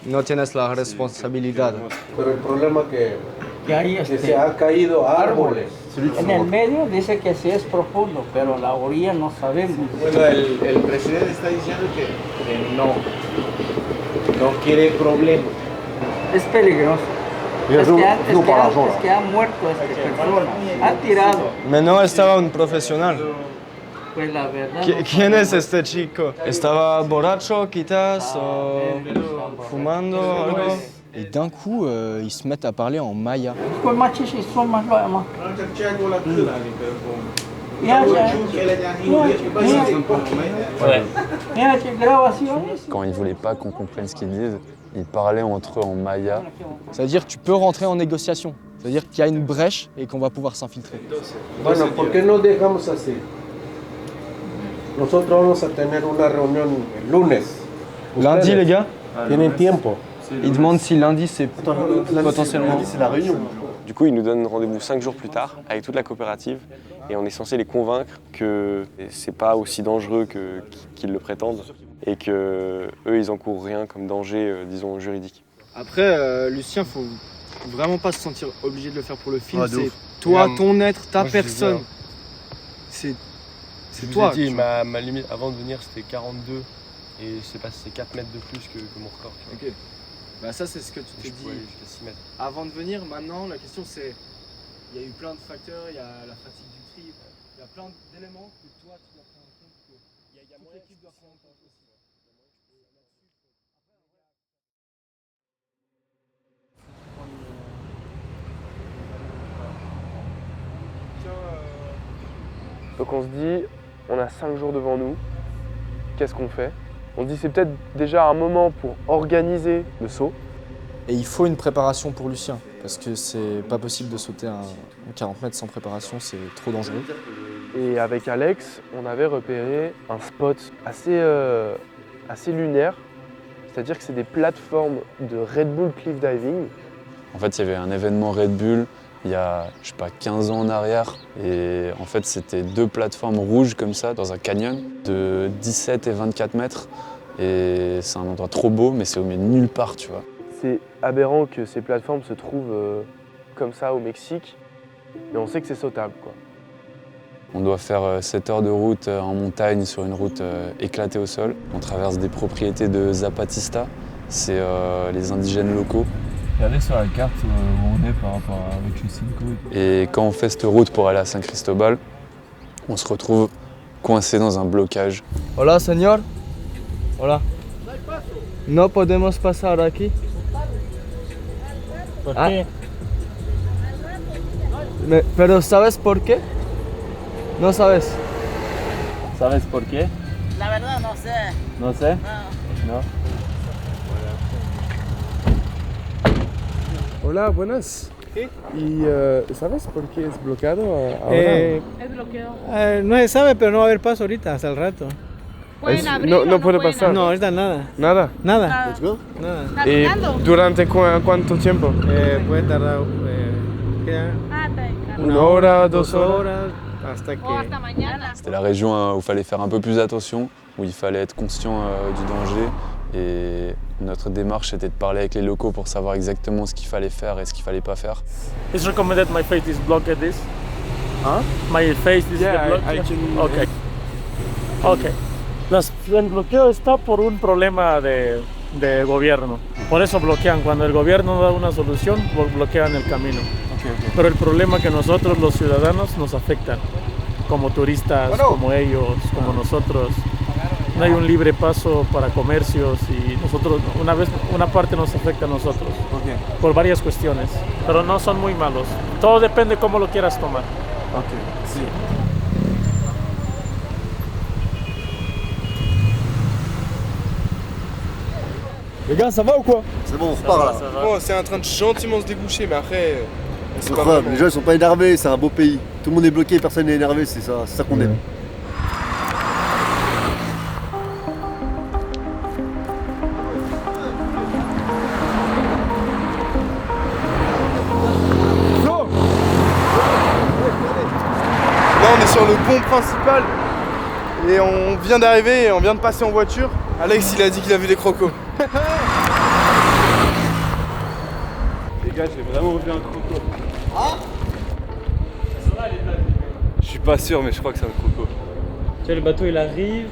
no tienes la responsabilidad. Pero el problema que hay se han caído árboles. En el medio dice que sí es profundo, pero la orilla no sabemos. Bueno, el presidente está diciendo que no quiere problemas. Es peligroso. Es que ha muerto esta persona, ha tirado. Mais no estaba un profesional. Pues la verdad. ¿Quién es este chico? ¿Estaba borracho quizás o fumando algo? Et d'un coup, ils se mettent à parler en maya. Quand ils voulaient pas qu'on comprenne ce qu'ils disent, ils parlaient entre eux en maya. C'est-à-dire que tu peux rentrer en négociation. C'est-à-dire qu'il y a une brèche et qu'on va pouvoir s'infiltrer. Bueno, ¿por qué no dejamos así? Nosotros vamos a tener una reunión el lunes. Lundi, les gars? Tienen tiempo. Ils demandent si lundi c'est potentiellement. C'est la réunion. Du coup, ils nous donnent rendez-vous 5 jours plus tard avec toute la coopérative et on est censé les convaincre que c'est pas aussi dangereux qu'ils le prétendent et que eux, ils encourent rien comme danger, disons, juridique. Après, Lucien, faut vraiment pas se sentir obligé de le faire pour le film. Ah, C'est toi, ton être, ta personne. C'est toi. Je vous ai dit, ma limite avant de venir c'était 42 et c'est passé 4 mètres de plus que mon record. Ok. Bah ça c'est ce que tu t'es dit jusqu'à 6 mètres. Avant de venir. Maintenant la question c'est, il y a eu plein de facteurs, il y a la fatigue du tri, il y a plein d'éléments que toi tu dois prendre en compte, que toute l'équipe doit prendre en compte aussi. Donc on se dit, on a 5 jours devant nous, qu'est-ce qu'on fait? On se dit c'est peut-être déjà un moment pour organiser le saut. Et il faut une préparation pour Lucien, parce que c'est pas possible de sauter un 40 mètres sans préparation, c'est trop dangereux. Et avec Alex, on avait repéré un spot assez lunaire, c'est-à-dire que c'est des plateformes de Red Bull Cliff Diving. En fait, il y avait un événement Red Bull il y a, je sais pas, 15 ans en arrière. Et en fait, c'était 2 plateformes rouges comme ça, dans un canyon, de 17 et 24 mètres. Et c'est un endroit trop beau, mais c'est au milieu de nulle part, tu vois. C'est aberrant que ces plateformes se trouvent comme ça au Mexique, mais on sait que c'est sautable, quoi. On doit faire 7 heures de route en montagne sur une route éclatée au sol. On traverse des propriétés de Zapatista, c'est les indigènes locaux. Regardez sur la carte où on est par rapport avec les 5 routes. Et quand on fait cette route pour aller à San Cristobal, on se retrouve coincé dans un blocage. Hola, señor. Hola. No podemos pasar aquí. ¿Por qué? Pero ¿sabes por qué? No sabes. ¿Sabes por qué? La verdad no sé. No sé. No. Hola, buenas. ¿Sí? ¿Y sabes por qué es bloqueado ahora? Es bloqueado. No se sabe, pero no va a haber paso ahorita, hasta el rato. ¿Pueden abrirlo? No puede pasar. No, ahorita nada. ¿Nada? Nada. Let's go. Nada. ¿Y durante cuánto tiempo? Puede tardar Una hora, 2 horas, hasta que... O hasta mañana. C'était la région où il fallait faire un peu plus attention, où il fallait être conscient du danger. Et notre démarche était de parler avec les locaux pour savoir exactement ce qu'il fallait faire et ce qu'il fallait pas faire. It's recommended my face is blocked at this. Huh? My face is blocked. I can... Okay. Okay. El bloqueo está por un problema de gobierno. Por eso bloquean. Cuando el gobierno da una solución, bloquean el camino. Okay. Pero el problema es que nosotros los ciudadanos nos afectan. Como turistas, como ellos, como nosotros. No hay un libre paso para comercios y nosotros, una parte nos afecta a nosotros. Okay. Por varias cuestiones. Pero no son muy malos. Todo depende de cómo lo quieras tomar. Okay. Sí. Les gars, ça va ou quoi? C'est bon, on repart là. Bon, c'est en train de gentiment se déboucher, mais après... C'est incroyable, les gens ils sont pas énervés, c'est un beau pays. Tout le monde est bloqué, personne n'est énervé, c'est ça qu'on aime. Là on est sur le pont principal et on vient d'arriver et on vient de passer en voiture. Alex il a dit qu'il a vu des crocos. Les gars, j'ai vraiment vu un croco. suis pas sûr, mais je crois que c'est un croco. Tu vois, le bateau il arrive,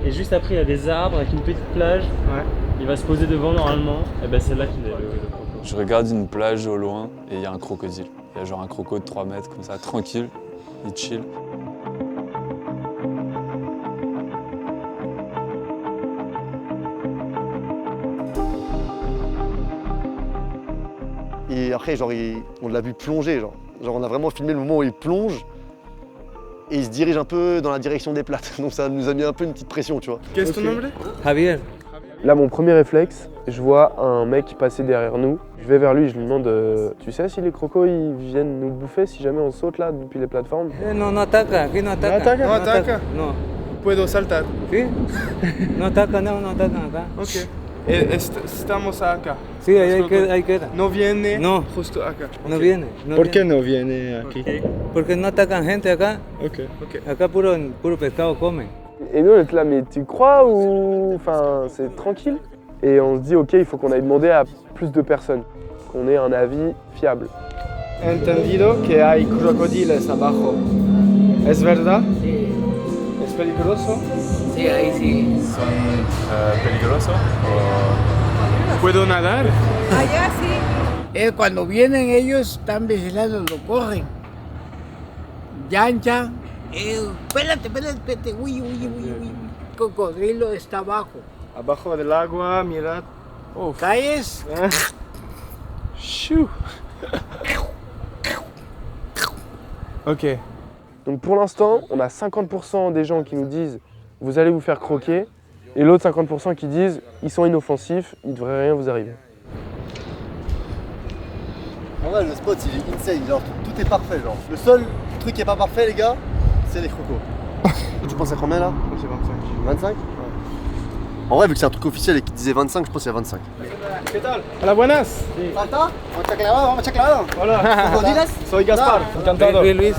et juste après il y a des arbres avec une petite plage. Ouais. Il va se poser devant normalement, et ben c'est là qu'il est le croco. Je regarde une plage au loin et il y a un crocodile. Il y a genre un croco de 3 mètres comme ça, tranquille, il chill. Et après, genre, on l'a vu plonger, genre on a vraiment filmé le moment où il plonge et il se dirige un peu dans la direction des plates. Donc ça nous a mis un peu une petite pression, tu vois. Qu'est-ce que ton nom? Javier. Là, mon premier réflexe, je vois un mec passer derrière nous. Je vais vers lui, je lui demande tu sais si les crocos ils viennent nous bouffer si jamais on saute là depuis les plateformes? No, no ataca, aquí no ataca. ¿No ataca? No ataca. No. ¿Puedo saltar? Sí. No ataca, no atacan acá. Ok. Estamos acá. Sí, ahí queda. No viene justo acá. No Ok. viene. ¿Por qué no viene aquí? Porque no atacan gente acá. Ok. Acá puro pescado comen. Et nous on était là, mais tu crois ou... Enfin, c'est tranquille? Et on se dit, ok, il faut qu'on aille demander à plus de personnes, qu'on ait un avis fiable. Entendido que hay crocodiles abajo. ¿Es verdad? Sí. ¿Es peligroso? Sí, ahí sí. ¿Son peligrosos? ¿Puedo nadar? Allá sí. Cuando vienen ellos están vigilando, lo corren. Yanchan. Espérate. Uy. El cocodrilo está abajo. Abajo del agua, mirad. ¿Caes? Chou. Ok. Donc pour l'instant, on a 50% des gens qui nous disent vous allez vous faire croquer et l'autre 50% qui disent ils sont inoffensifs, il ne devrait rien vous arriver. En vrai, le spot il est insane, genre tout est parfait. Genre. Le seul truc qui est pas parfait, les gars, c'est les crocos. Tu penses à combien là? C'est 25. 25? Ouais. En vrai, vu que c'est un truc officiel et qu'il disait 25, je pense qu'il y a 25. ¿Qué tal? Hola, buenas. ¿Falta? Vamos a clavado. Hola. ¿Crocodiles? Soy Gaspar. Encantado. Luis.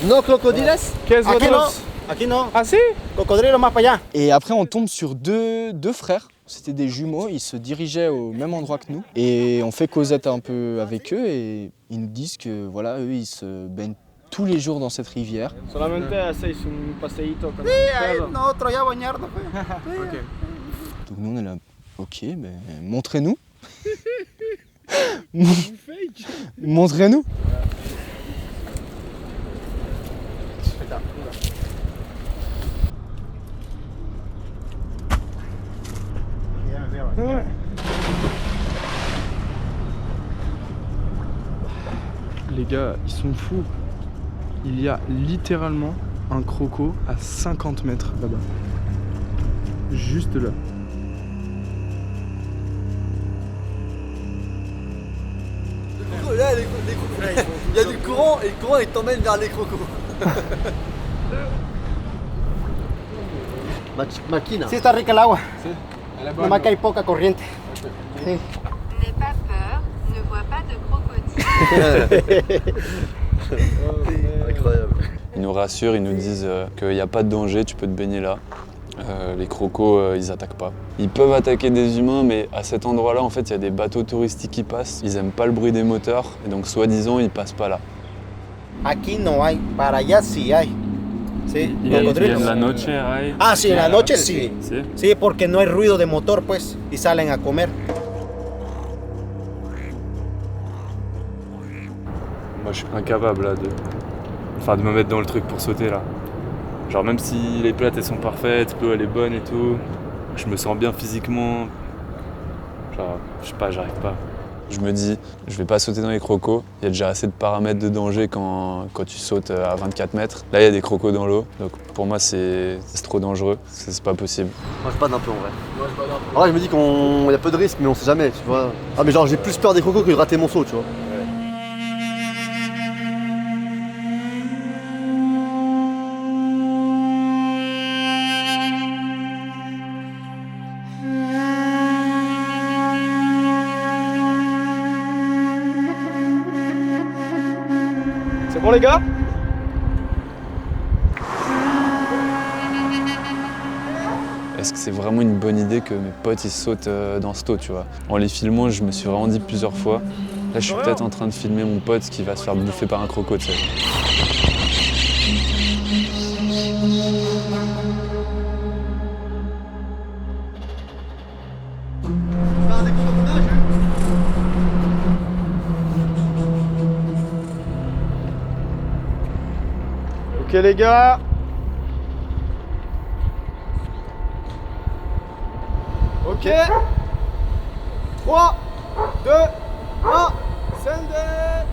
No crocodiles? ¿Qué es Aquí no. otros? Aquí no. Ah si? Cocodrilo más para allá. Et après, on tombe sur deux frères. C'était des jumeaux, ils se dirigeaient au même endroit que nous. Et on fait causette un peu avec eux et ils nous disent que voilà, eux, ils se baignent tous les jours dans cette rivière. Solamente hacéis un paseíto con Nosotros ya bañarnos. Ok. Donc nous, on est là, ok, ben montrez-nous. Montrez-nous. Les gars, ils sont fous. Il y a littéralement un croco à 50 mètres là-bas. Juste là. Là, les crocos. Il y a du courant et le courant il t'emmène vers les crocos. Máquina. Sí, está rica el agua. Nomás que hay poca corriente. Sí. N'aie pas peur, ne vois pas de crocodile. Incroyable. Ils nous rassurent, ils nous disent qu'il n'y a pas de danger, tu peux te baigner là. Les crocos, ils attaquent pas. Ils peuvent attaquer des humains, mais à cet endroit-là, en fait, il y a des bateaux touristiques qui passent. Ils aiment pas le bruit des moteurs, et donc soi-disant, ils passent pas là. Aquí no hay, para allá sí hay. Sí, Y en cocodrilos. la noche hay... Ah, sí, en la noche sí. ¿Sí? Sí, porque no hay ruido de motor, pues, y salen a comer. Moi je suis incapable là de me mettre dans le truc pour sauter là. Genre même si les plates elles sont parfaites, l'eau elle est bonne et tout, je me sens bien physiquement. Genre, je sais pas, j'arrive pas. Je me dis, je vais pas sauter dans les crocos. Il y a déjà assez de paramètres de danger quand tu sautes à 24 mètres. Là, il y a des crocos dans l'eau. Donc pour moi, c'est trop dangereux. C'est pas possible. Moi, je bade un peu en vrai. En vrai, je me dis qu'il y a peu de risques, mais on sait jamais, tu vois. Ah, mais genre, j'ai plus peur des crocos que de rater mon saut, tu vois. C'est bon les gars? Est-ce que c'est vraiment une bonne idée que mes potes ils sautent dans ce eau, tu vois? En les filmant, je me suis vraiment dit plusieurs fois, là je suis peut-être en train de filmer mon pote qui va se faire bouffer par un croco, tu sais. Ok les gars. Ok. 3, 2, 1, send it.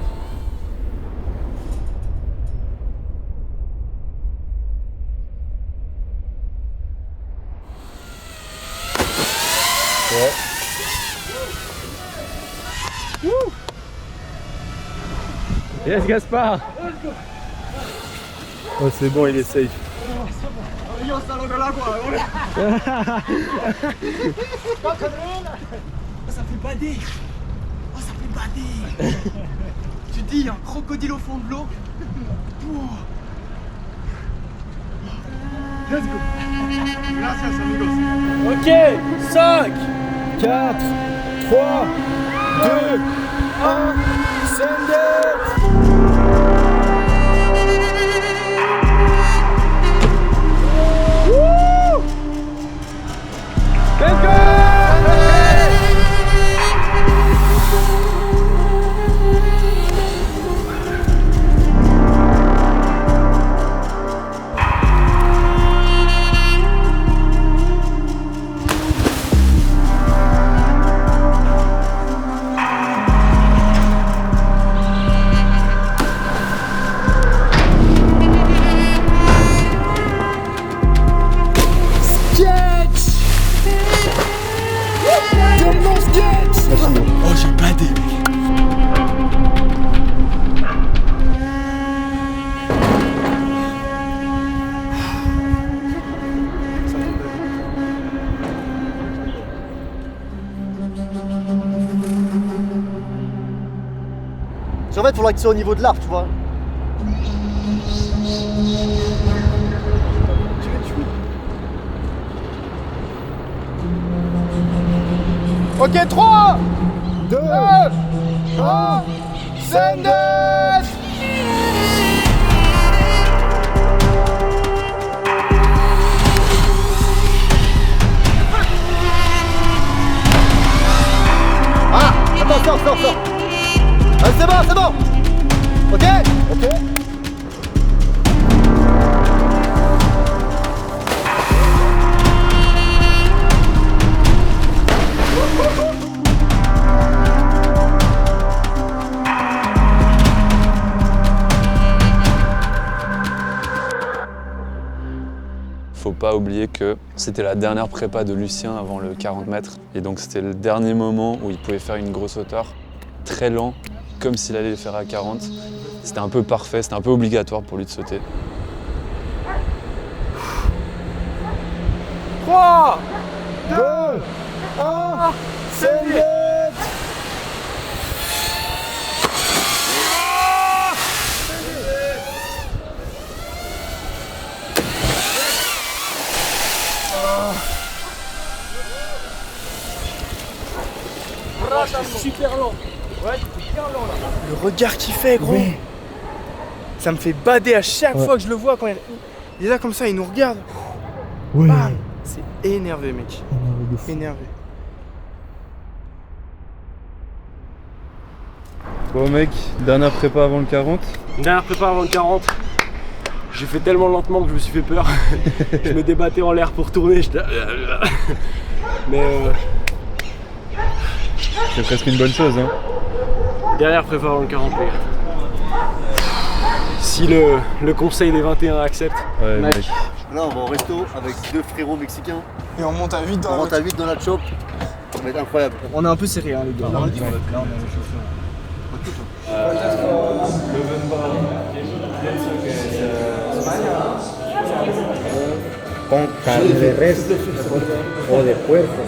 Ouais. Yes Gaspard. Oh c'est bon, il est safe. Ça fait bader. Oh, ça fait bader. Tu dis, un crocodile au fond de l'eau. Let's go. Gracias, amigos. Ok, 5, 4, 3, 2, 1, send it. Woo! Let's go! Oh, j'ai badé. En fait, il faudra que tu sois au niveau de l'arbre, tu vois. Ok, 3, 2, 1, send it! Ah! Attends, sors. Allez, c'est bon! Ok? Ok. Faut pas oublier que c'était la dernière prépa de Lucien avant le 40 mètres. Et donc c'était le dernier moment où il pouvait faire une grosse hauteur, très lent, comme s'il allait le faire à 40. C'était un peu parfait, c'était un peu obligatoire pour lui de sauter. 3, 2, 1, send it! Super lent. Ouais, c'est bien lent là. Le regard qu'il fait, gros. Oui. Ça me fait bader à chaque fois que je le vois quand il est là comme ça, il nous regarde. Ouais. Bam. C'est énervé, mec. Énervé. Bon mec, dernière prépa avant le 40. Dernière prépa avant le 40. J'ai fait tellement lentement que je me suis fait peur. Je me débattais en l'air pour tourner. Mais c'est presque une bonne chose hein. Dernière prépa avant le 40 les gars. Si le conseil des 21 accepte. Ouais mec. Là on va au resto avec deux frérots mexicains. Et on monte à 8 dans la chope. Ça va être incroyable. On est un peu serré hein les gars. Con carne de res o de puerco.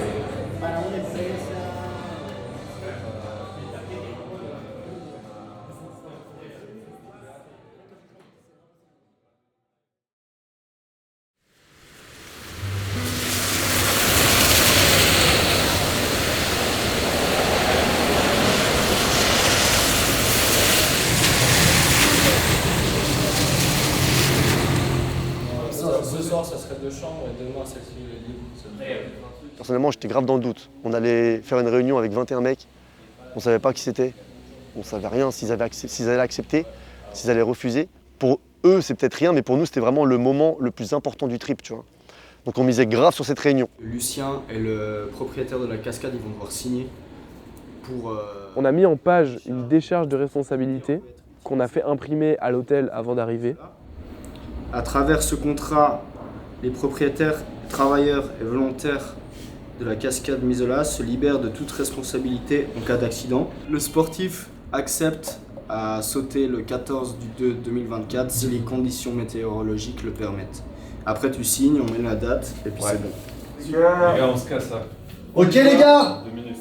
soir, ça serait 2 chambres et demain, celle-ci est libre. Personnellement, j'étais grave dans le doute. On allait faire une réunion avec 21 mecs. On savait pas qui c'était. On savait rien s'ils allaient accepter, s'ils allaient refuser. Pour eux, c'est peut-être rien, mais pour nous, c'était vraiment le moment le plus important du trip, tu vois. Donc on misait grave sur cette réunion. Lucien et le propriétaire de la cascade, ils vont devoir signer pour... On a mis en page une décharge de responsabilité qu'on a fait imprimer à l'hôtel avant d'arriver. À travers ce contrat, les propriétaires, travailleurs et volontaires de la cascade Misola se libèrent de toute responsabilité en cas d'accident. Le sportif accepte à sauter le 14 du 2 2024 si les conditions météorologiques le permettent. Après tu signes, on met la date et puis c'est bon. Les gars, on se casse là. Ok les gars. 2 minutes.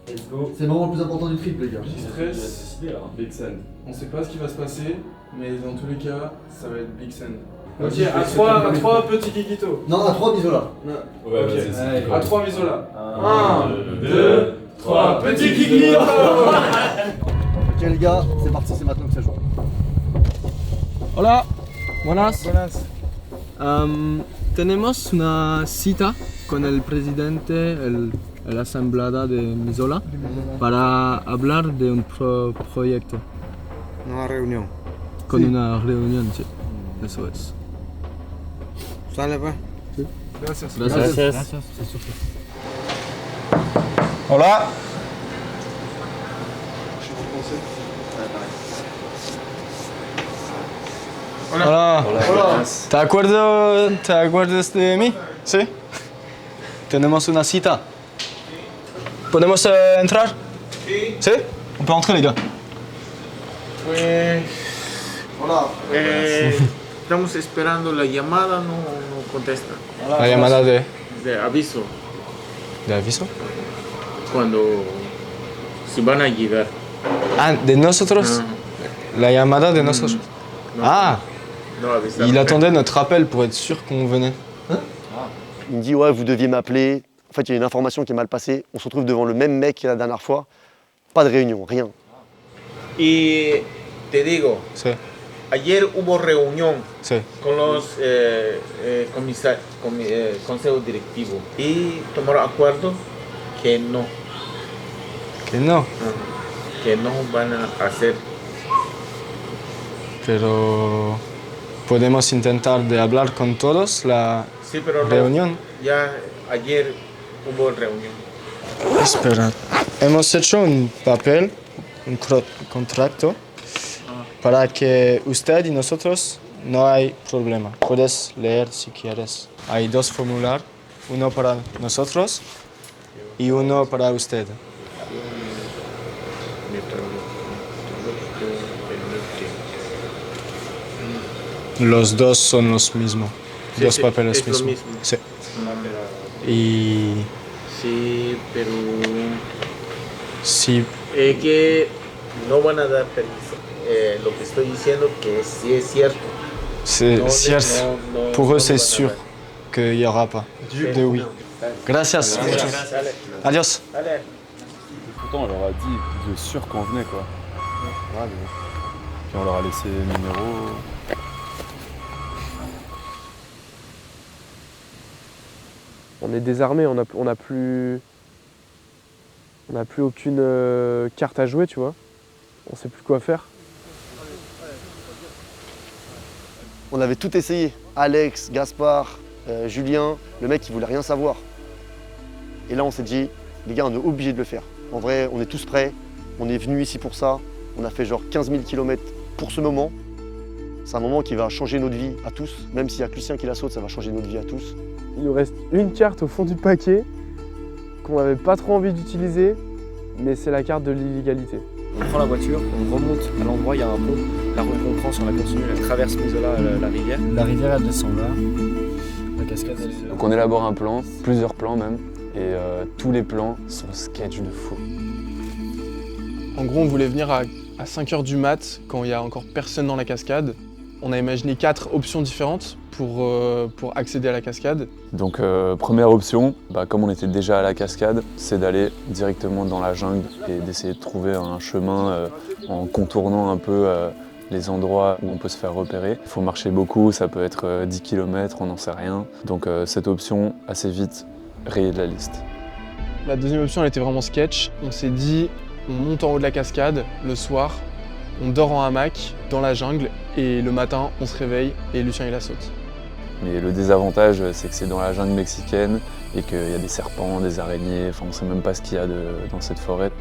Let's go. C'est le moment le plus important du trip les gars. Petit stress, Big Send. on sait pas ce qui va se passer, mais dans tous les cas, ça va être Big Send. Ok, à 3 petits Kikito. Non, à 3 Misola. Ouais, Ok, vas-y, à 3 Misola. 1, 2, 3, petits Kikito. Ok les gars, c'est parti, c'est maintenant que ça joue. Hola, buenas. Buenas. Tenemos una cita con el presidente de la asamblea de Misola para hablar de un proyecto. Una reunión. Con una reunión, sí. Eso es. Sale pues. Sí. Gracias. Gracias. Hola. Hola. Hola. ¿Te acuerdas de mí? Sí. Tenemos una cita. ¿Podemos entrar? Sí. ¿Sí? On peut entrer les gars. Pues. Hola. Estamos esperando la llamada, no contesta. La llamada de aviso. ¿De aviso? Cuando. Si van a llegar. Ah, de nosotros. La llamada de nosotros. Ah. No avisaron. Il attendait notre appel pour être sûr qu'on venait. Il me dit ouais, vous deviez m'appeler. En fait, il y a une information qui est mal passée. On se retrouve devant le même mec que la dernière fois. Pas de réunion, rien. Y te digo, Sí, ayer hubo reunión sí. con los consejos directivos y tomaron acuerdo que no, Que no. que no van a hacer. Pero podemos intentar de hablar con todos la Sí, pero no, reunión. ya ayer hubo reunión. Espera. Hemos hecho un papel, un contrato, para que usted y nosotros no hay problema. Puedes leer si quieres. Hay 2 formularios, uno para nosotros y uno para usted. Los 2 son los mismos. Sí, 2 sí, papeles es lo mismos. mismo. Sí. Y Sí, pero sí, que no van a dar permiso. Lo que estoy diciendo que sí es cierto. c'est No, cierto. no, Pour no eux, c'est van a sûr dar. qu'il n'y aura pas de oui. Gracias. Dale. Adios. Dale. Pourtant, on leur a dit de sûr qu'on venait, quoi. Puis on leur a laissé le numéro. On est désarmé, on n'a plus aucune carte à jouer, tu vois. On sait plus quoi faire. On avait tout essayé. Alex, Gaspard, Julien, le mec qui voulait rien savoir. Et là, on s'est dit, les gars, on est obligé de le faire. En vrai, on est tous prêts. On est venus ici pour ça. On a fait genre 15 000 km pour ce moment. C'est un moment qui va changer notre vie à tous. Même s'il y a que Lucien qui la saute, ça va changer notre vie à tous. Il nous reste une carte au fond du paquet qu'on n'avait pas trop envie d'utiliser, mais c'est la carte de l'illégalité. On prend la voiture, on remonte à l'endroit, il y a un pont. La route qu'on prend, si on la continue, elle traverse Misola, la rivière. La rivière, elle descend là. La cascade, elle est là. Donc on élabore un plan, plusieurs plans même, et tous les plans sont sketch de fou. En gros, on voulait venir à 5h du mat, quand il n'y a encore personne dans la cascade. On a imaginé 4 options différentes pour accéder à la cascade. Donc première option, comme on était déjà à la cascade, c'est d'aller directement dans la jungle et d'essayer de trouver un chemin en contournant un peu les endroits où on peut se faire repérer. Il faut marcher beaucoup, ça peut être 10 km, on n'en sait rien. Donc cette option, assez vite, rayée de la liste. La deuxième option, elle était vraiment sketch. On s'est dit, on monte en haut de la cascade le soir, on dort en hamac dans la jungle et le matin, on se réveille et Lucien il la saute. Mais le désavantage, c'est que c'est dans la jungle mexicaine et qu'il y a des serpents, des araignées, enfin on sait même pas ce qu'il y a dans cette forêt.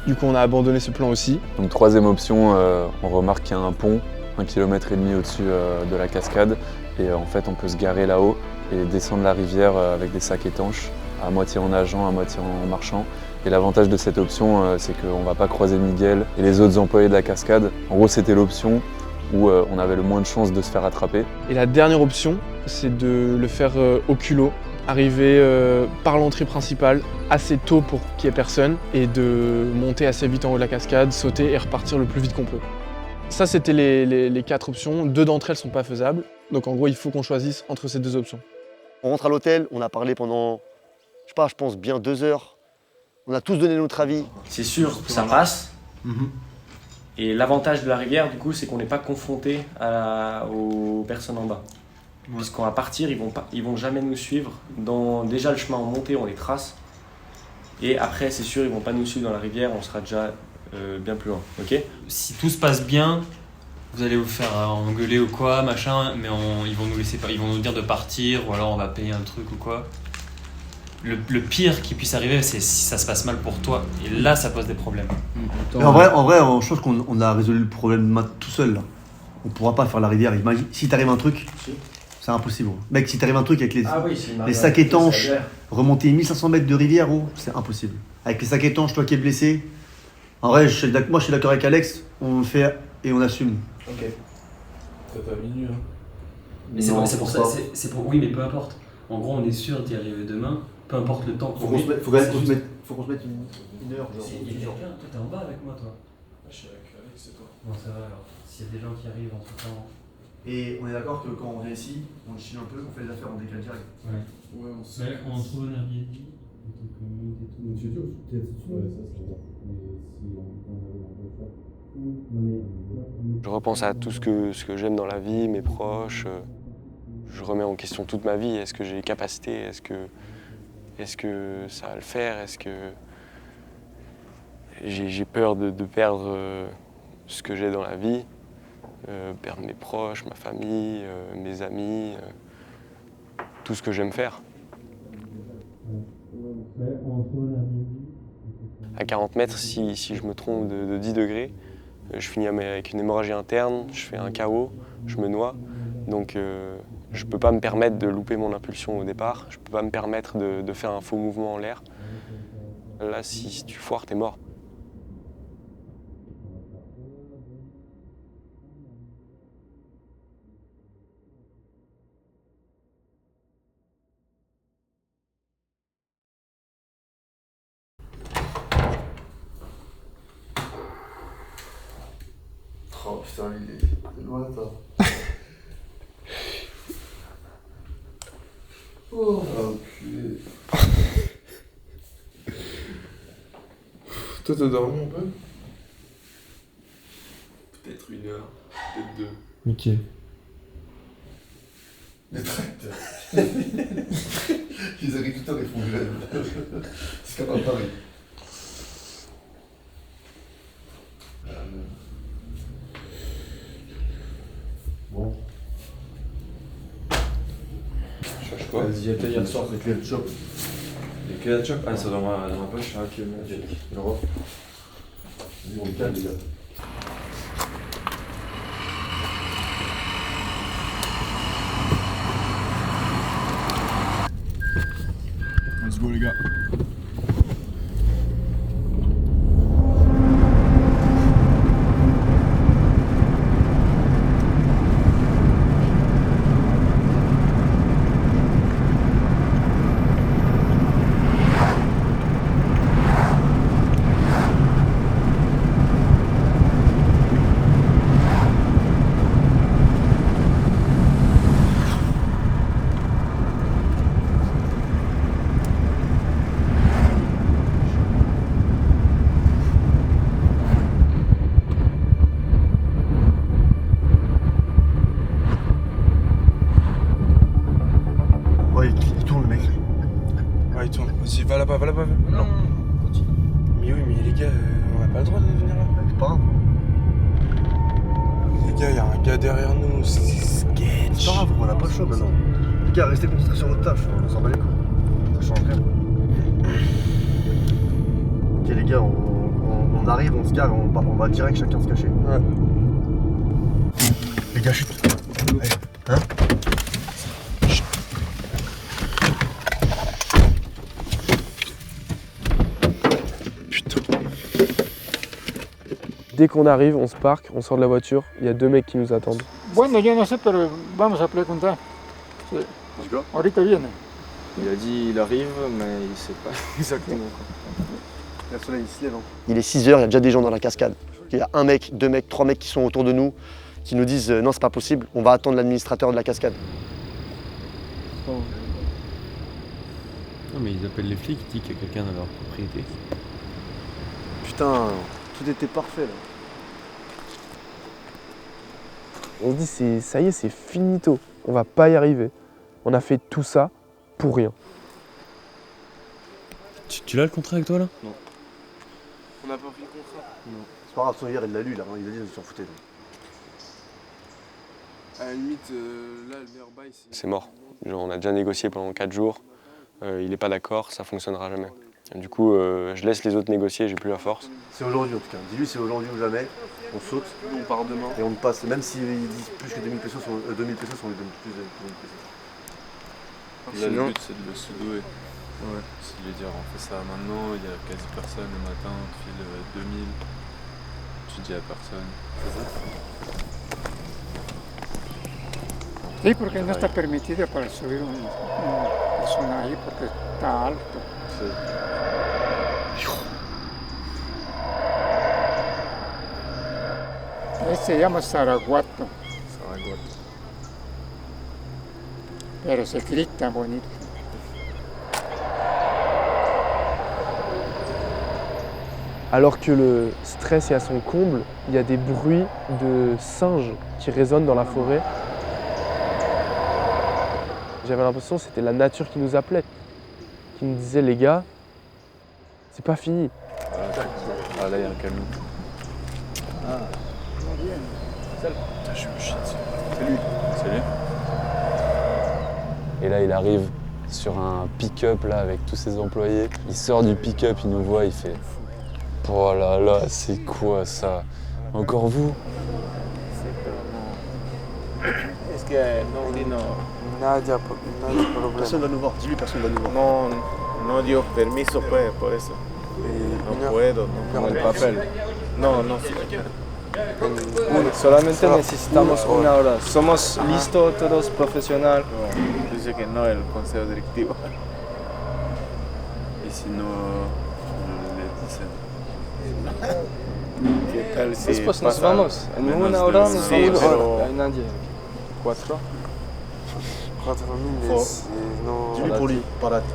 Du coup, on a abandonné ce plan aussi. Donc troisième option, on remarque qu'il y a un pont, 1,5 km au-dessus de la cascade. Et en fait, on peut se garer là-haut et descendre la rivière avec des sacs étanches, à moitié en nageant, à moitié en marchant. Et l'avantage de cette option, c'est qu'on ne va pas croiser Miguel et les autres employés de la cascade. En gros, c'était l'option où on avait le moins de chances de se faire attraper. Et la dernière option, c'est de le faire au culot, arriver par l'entrée principale assez tôt pour qu'il n'y ait personne et de monter assez vite en haut de la cascade, sauter et repartir le plus vite qu'on peut. Ça, c'était les 4 options. 2 d'entre elles ne sont pas faisables. Donc en gros, il faut qu'on choisisse entre ces 2 options. On rentre à l'hôtel, on a parlé pendant, je sais pas, je pense bien 2 heures. On a tous donné notre avis. C'est sûr, ça passe. Et l'avantage de la rivière, du coup, c'est qu'on n'est pas confronté aux personnes en bas. Puisqu'on va partir, ils vont jamais nous suivre. Déjà, le chemin en montée, on les trace. Et après, c'est sûr, ils vont pas nous suivre dans la rivière, on sera déjà bien plus loin. Ok ? Si tout se passe bien, vous allez vous faire engueuler ou quoi, machin, mais ils vont nous laisser pas, ils vont nous dire de partir, ou alors on va payer un truc ou quoi. Le pire qui puisse arriver, c'est si ça se passe mal pour toi. Et là, ça pose des problèmes. Mais en vrai, je pense qu'on a résolu le problème tout seul là. On pourra pas faire la rivière. Imagine, si t'arrive un truc, c'est impossible. Mec, si t'arrive un truc avec les sacs étanches, remonter 1500 mètres de rivière, c'est impossible. Avec les sacs étanches, toi qui es blessé, en vrai, moi je suis d'accord avec Alex, on le fait et on assume. Ok. T'as pas minuit, hein. Mais c'est pour ça, oui, mais peu importe. En gros, on est sûr d'y arriver demain, peu importe le temps qu'on met. Faut qu'on se mette une heure. Il y a quelqu'un, toi t'es en bas avec moi, toi. Je suis avec Alex et toi. Bon, ça va alors. S'il y a des gens qui arrivent entre temps. Et on est d'accord que quand on vient ici, on chille un peu, on fait les affaires, on décale direct. Ouais. Ouais, on se on trouve un Airbnb. Je repense à tout ce que j'aime dans la vie, mes proches. Je remets en question toute ma vie. Est-ce que j'ai les capacités? Est-ce que ça va le faire? Est-ce que j'ai peur de perdre ce que j'ai dans la vie? Perdre mes proches, ma famille, mes amis, tout ce que j'aime faire. À 40 mètres, si je me trompe de 10 degrés, je finis avec une hémorragie interne, je fais un KO, je me noie. Donc je ne peux pas me permettre de louper mon impulsion au départ, je ne peux pas me permettre de faire un faux mouvement en l'air. Là, si tu foires, t'es mort. Oh putain, il est loin de toi. Oh putain. Toi t'as dormi un peu? Peut-être 1 heure, peut-être 2. Ok. Les tracteurs. Les agriculteurs ils font grève. C'est comme à Paris. Bon. Je cherche quoi? Vas-y, j'étais hier soir avec les chop. Les clés de choc? Ah, c'est dans ma poche? Ah, ok, Vas-y, on est calme les gars. Let's go les gars. Va là-bas, va là-bas. Non. Mais oui, mais les gars, on n'a pas le droit de venir là. C'est pas grave. Les gars, il y a un gars derrière nous, c'est sketch. C'est pas grave, on a pas le choix maintenant. Les gars, restez concentrés sur votre taf, on s'en bat les couilles. Ça change rien. Ok les gars, on arrive, on se gare, on va direct chacun se cacher. Ouais. Les gars, chut. Allez, hein? Chut. Putain. Dès qu'on arrive, on se parque, on sort de la voiture, il y a 2 mecs qui nous attendent. Bueno, yo no sé, pero vamos a preguntar. Sí. Ahorita viene. Il a dit il arrive, mais il sait pas exactement quoi. Le soleil il se lève. Il est 6 h, il y a déjà des gens dans la cascade. Il y a 1 mec, 2 mecs, 3 mecs qui sont autour de nous, qui nous disent non, c'est pas possible, on va attendre l'administrateur de la cascade. Non, mais ils appellent les flics, ils disent qu'il y a quelqu'un dans leur propriété. Putain, tout était parfait là. On se dit, ça y est, c'est finito, on va pas y arriver. On a fait tout ça pour rien. Tu l'as le contrat avec toi là? Non. On n'a pas pris le contrat. Non. C'est pas grave, son hier il l'a lu là, il a dit qu'il s'en foutait. À la limite, là, le meilleur bail, C'est mort. Genre, on a déjà négocié pendant 4 jours, il n'est pas d'accord, ça fonctionnera jamais. Et du coup, je laisse les autres négocier, j'ai plus la force. C'est aujourd'hui en tout cas. Dis-lui c'est aujourd'hui ou jamais, on saute. On part demain. Et on passe, même s'ils disent plus que 2000 pesos, on lui donne plus de 2000 pesos. Là, le but c'est de le sous-douer. Ouais. C'est de lui dire on fait ça maintenant, il y a quasi personne le matin, on te file 2000, tu dis à personne. Sí, porque no está permitido para subir una persona ahí porque está alto. Sí. Se llama Zaraguato. Zaraguato. Pero se grita bonito. Alors que le stress est à son comble, il y a des bruits de singes qui résonnent dans la forêt. J'avais l'impression que c'était la nature qui nous appelait, qui nous disait les gars, c'est pas fini. Ah là il y a un camion. Ah. Putain, je me chie dessus. C'est lui. C'est lui. Et là, il arrive sur un pick-up là avec tous ses employés. Il sort du pick-up, il nous voit, il fait oh là là, c'est quoi ça? Encore vous? Es que no. Nadie problème. Personne va nous voir, dis-lui personne va nous voir. No dio permiso pues, por eso. No puedo, no. El papel. No. Solamente necesitamos 1 hora. Somos listos, todos profesionales. Dice que no, el consejo directivo. Y si no, le dicen. ¿Qué tal si Después nos vamos. En 1 hora nos Sí, vamos. pero... Hay nadie. 4. 4000 no. Dis-lui pour lui, para ti.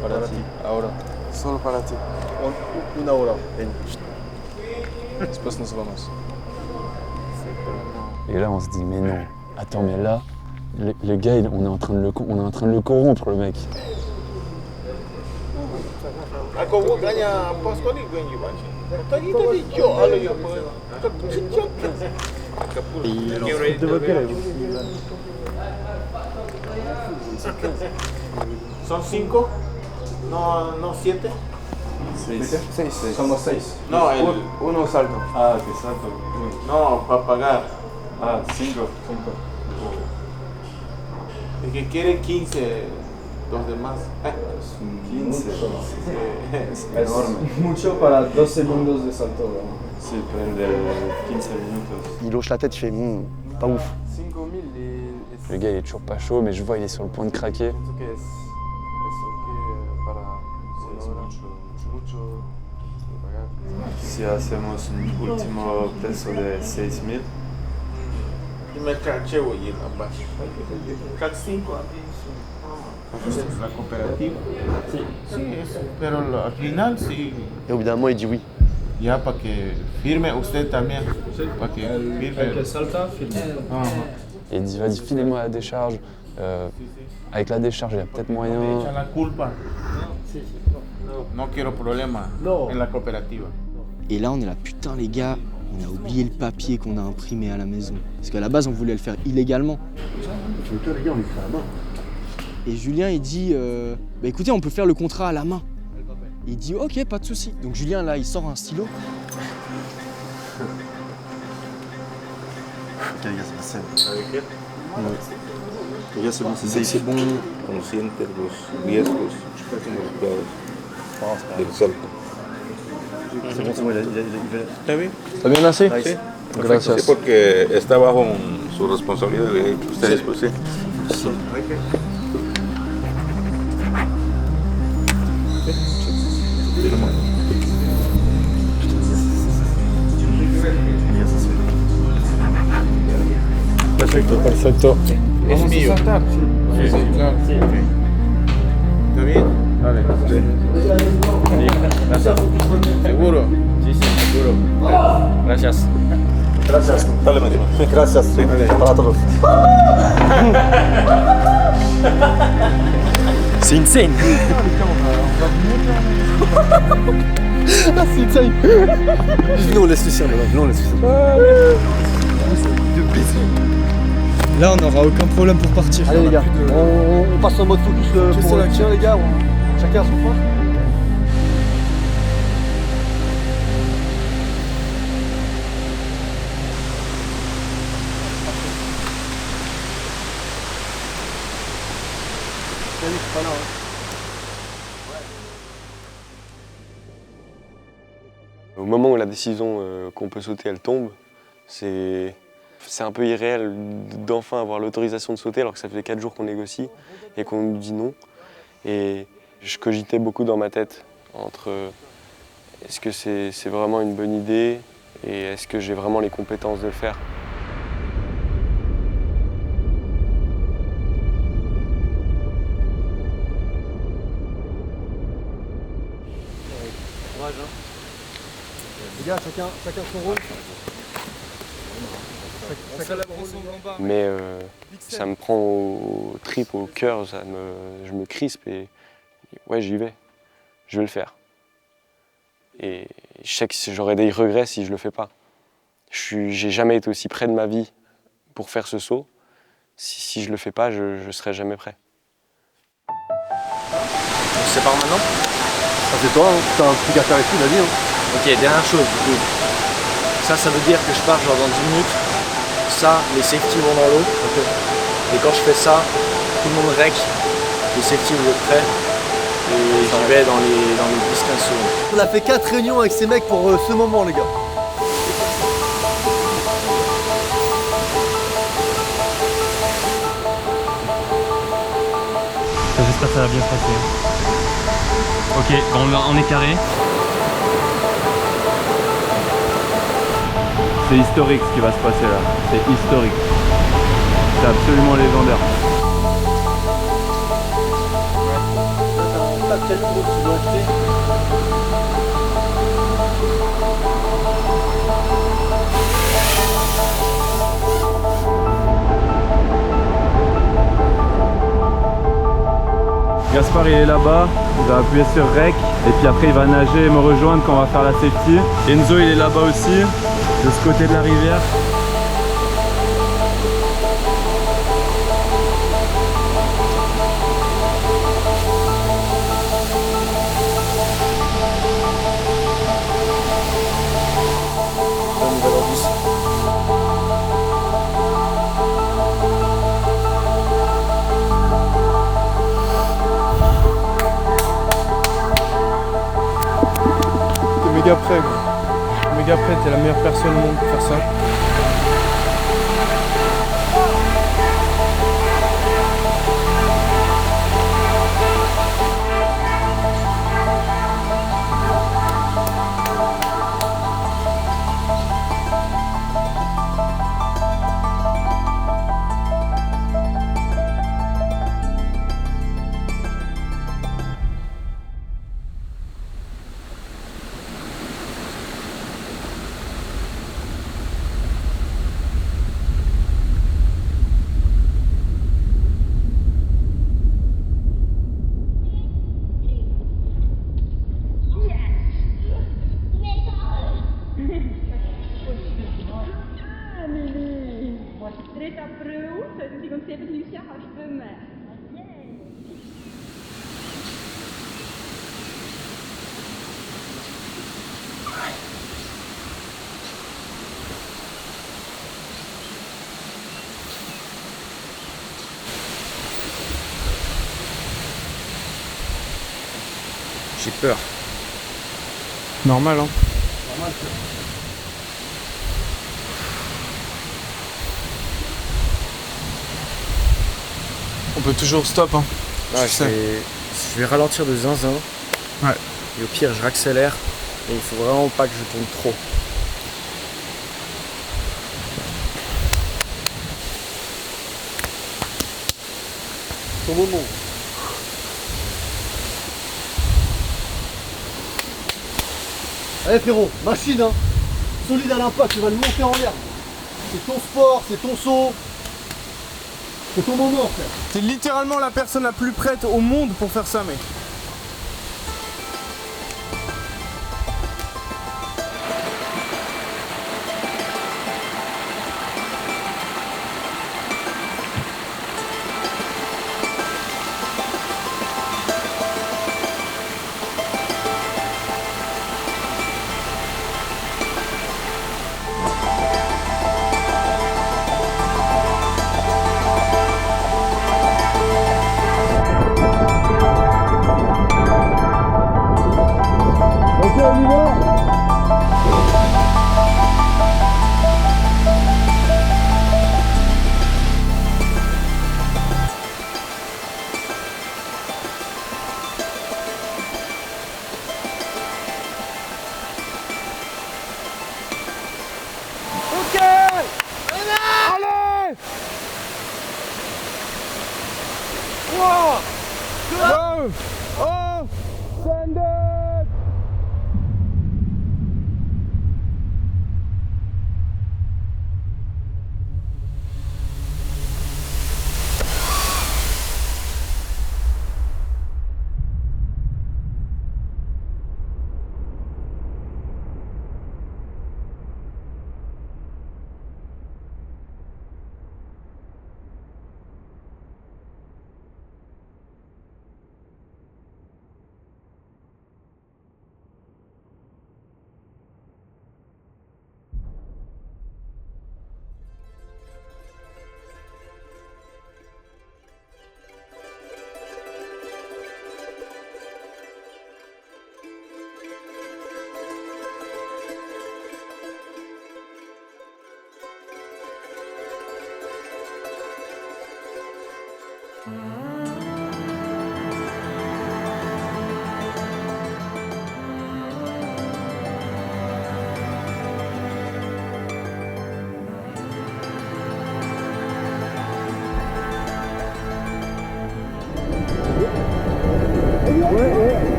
Ahora. Solo para ti. 1 hora. Después nos vamos. Et là, on se dit mais non. Attends, mais là, le gars, on est en train de le corrompre, le mec. Ako ganya Pasco ni ganya ba? Tadi yo ala yo. ¿Son 5? No 7. 6. Somos 6. No, uno salto. Ah, que salto. No, para pagar. Ah, 5. El que quiere 15, los demás. 15. Es enorme. Mucho para 2 segundos de salto. Sí, prende 15 minutos. Il hoche la tête, il fait pas ouf. 5000 Le gars, il est toujours pas chaud, mais je vois, il est sur le point de craquer. Si hacemos un último peso de 6000. Y me caché, güey, en ambas. Track 5. La cooperativa. Sí, pero al final sí. Et au bout d'un moment, il dit oui. Ya para que firme usted también. Para que firme. El que salta, firme. Et il dit vas-y, filez-moi la décharge. Avec la décharge, il y a peut-être moyen. La culpa. No quiero problema en la cooperativa. Et là, on est là, putain les gars, on a oublié le papier qu'on a imprimé à la maison. Parce qu'à la base, on voulait le faire illégalement. Et Julien, il dit, bah écoutez, on peut faire le contrat à la main. Il dit, ok, pas de souci. Donc Julien, là, il sort un stylo. Ok les gars, c'est la scène. ¿Sabe qué? Les gars, c'est bon, c'est bon. Consciente de los riesgos del salto. C'est bon, il va. ¿Está bien? ¿Está bien así? Sí. Gracias. Sí, porque está bajo su responsabilidad de ustedes, pues sí. Perfecto, perfecto. Es mío. Sí, claro. ¿Está bien? Vale. Gracias. ¿Seguro? Sí, seguro. Gracias. Gracias. Dale, Mateo. Gracias. Sí. Para todos. C'est insane. Ah, c'est insane. Venez, on laisse Lucien maintenant. Venez, on laisse Lucien. Là, on n'aura aucun problème pour partir. Allez les gars, on passe en mode focus pour le tir les gars, chacun à son point. Au moment où la décision qu'on peut sauter, elle tombe, c'est un peu irréel d'enfin avoir l'autorisation de sauter alors que ça fait 4 jours qu'on négocie et qu'on nous dit non. Et je cogitais beaucoup dans ma tête entre est-ce que c'est vraiment une bonne idée et est-ce que j'ai vraiment les compétences de le faire. Les gars, chacun son rôle. Mais ça me prend aux tripes, au cœur, je me crispe et ouais, j'y vais. Je vais le faire. Et je sais que j'aurai des regrets si je le fais pas. J'ai jamais été aussi près de ma vie pour faire ce saut. Si je le fais pas, je serai jamais prêt. On se sépare maintenant? Ça c'est toi, hein. T'as un truc à faire ici, vas-y. Hein. Ok, dernière chose du coup. Ça veut dire que je pars genre dans 10 minutes. Ça, les safety vont dans l'eau. Okay. Et quand je fais ça, tout le monde rec. Les safety vous êtes prêts. Et j'y vais dans les 10-15 secondes. On a fait 4 réunions avec ces mecs pour ce moment les gars. J'espère que ça va bien se passer. Ok, bon, on est carré. C'est historique ce qui va se passer là, c'est historique. C'est absolument légendaire. Gaspard il est là-bas, il va appuyer sur REC et puis après il va nager et me rejoindre quand on va faire la safety. Enzo il est là-bas aussi, de ce côté de la rivière. Méga prêt, gros. Méga prêt, t'es la meilleure personne au monde pour faire ça. Donc c'est parce que Lucia a un cheveu mer. J'ai peur. Normal, hein. Normal, On peut toujours stop, hein. Ouais, je vais ralentir de zinzin. Ouais. Et au pire, je raccélère. Et il faut vraiment pas que je tourne trop. Ton moment. Allez frérot, machine hein. Solide à l'impact, tu vas le monter en l'air. C'est ton sport, c'est ton saut. C'est ton moment frère. T'es littéralement la personne la plus prête au monde pour faire ça, mec.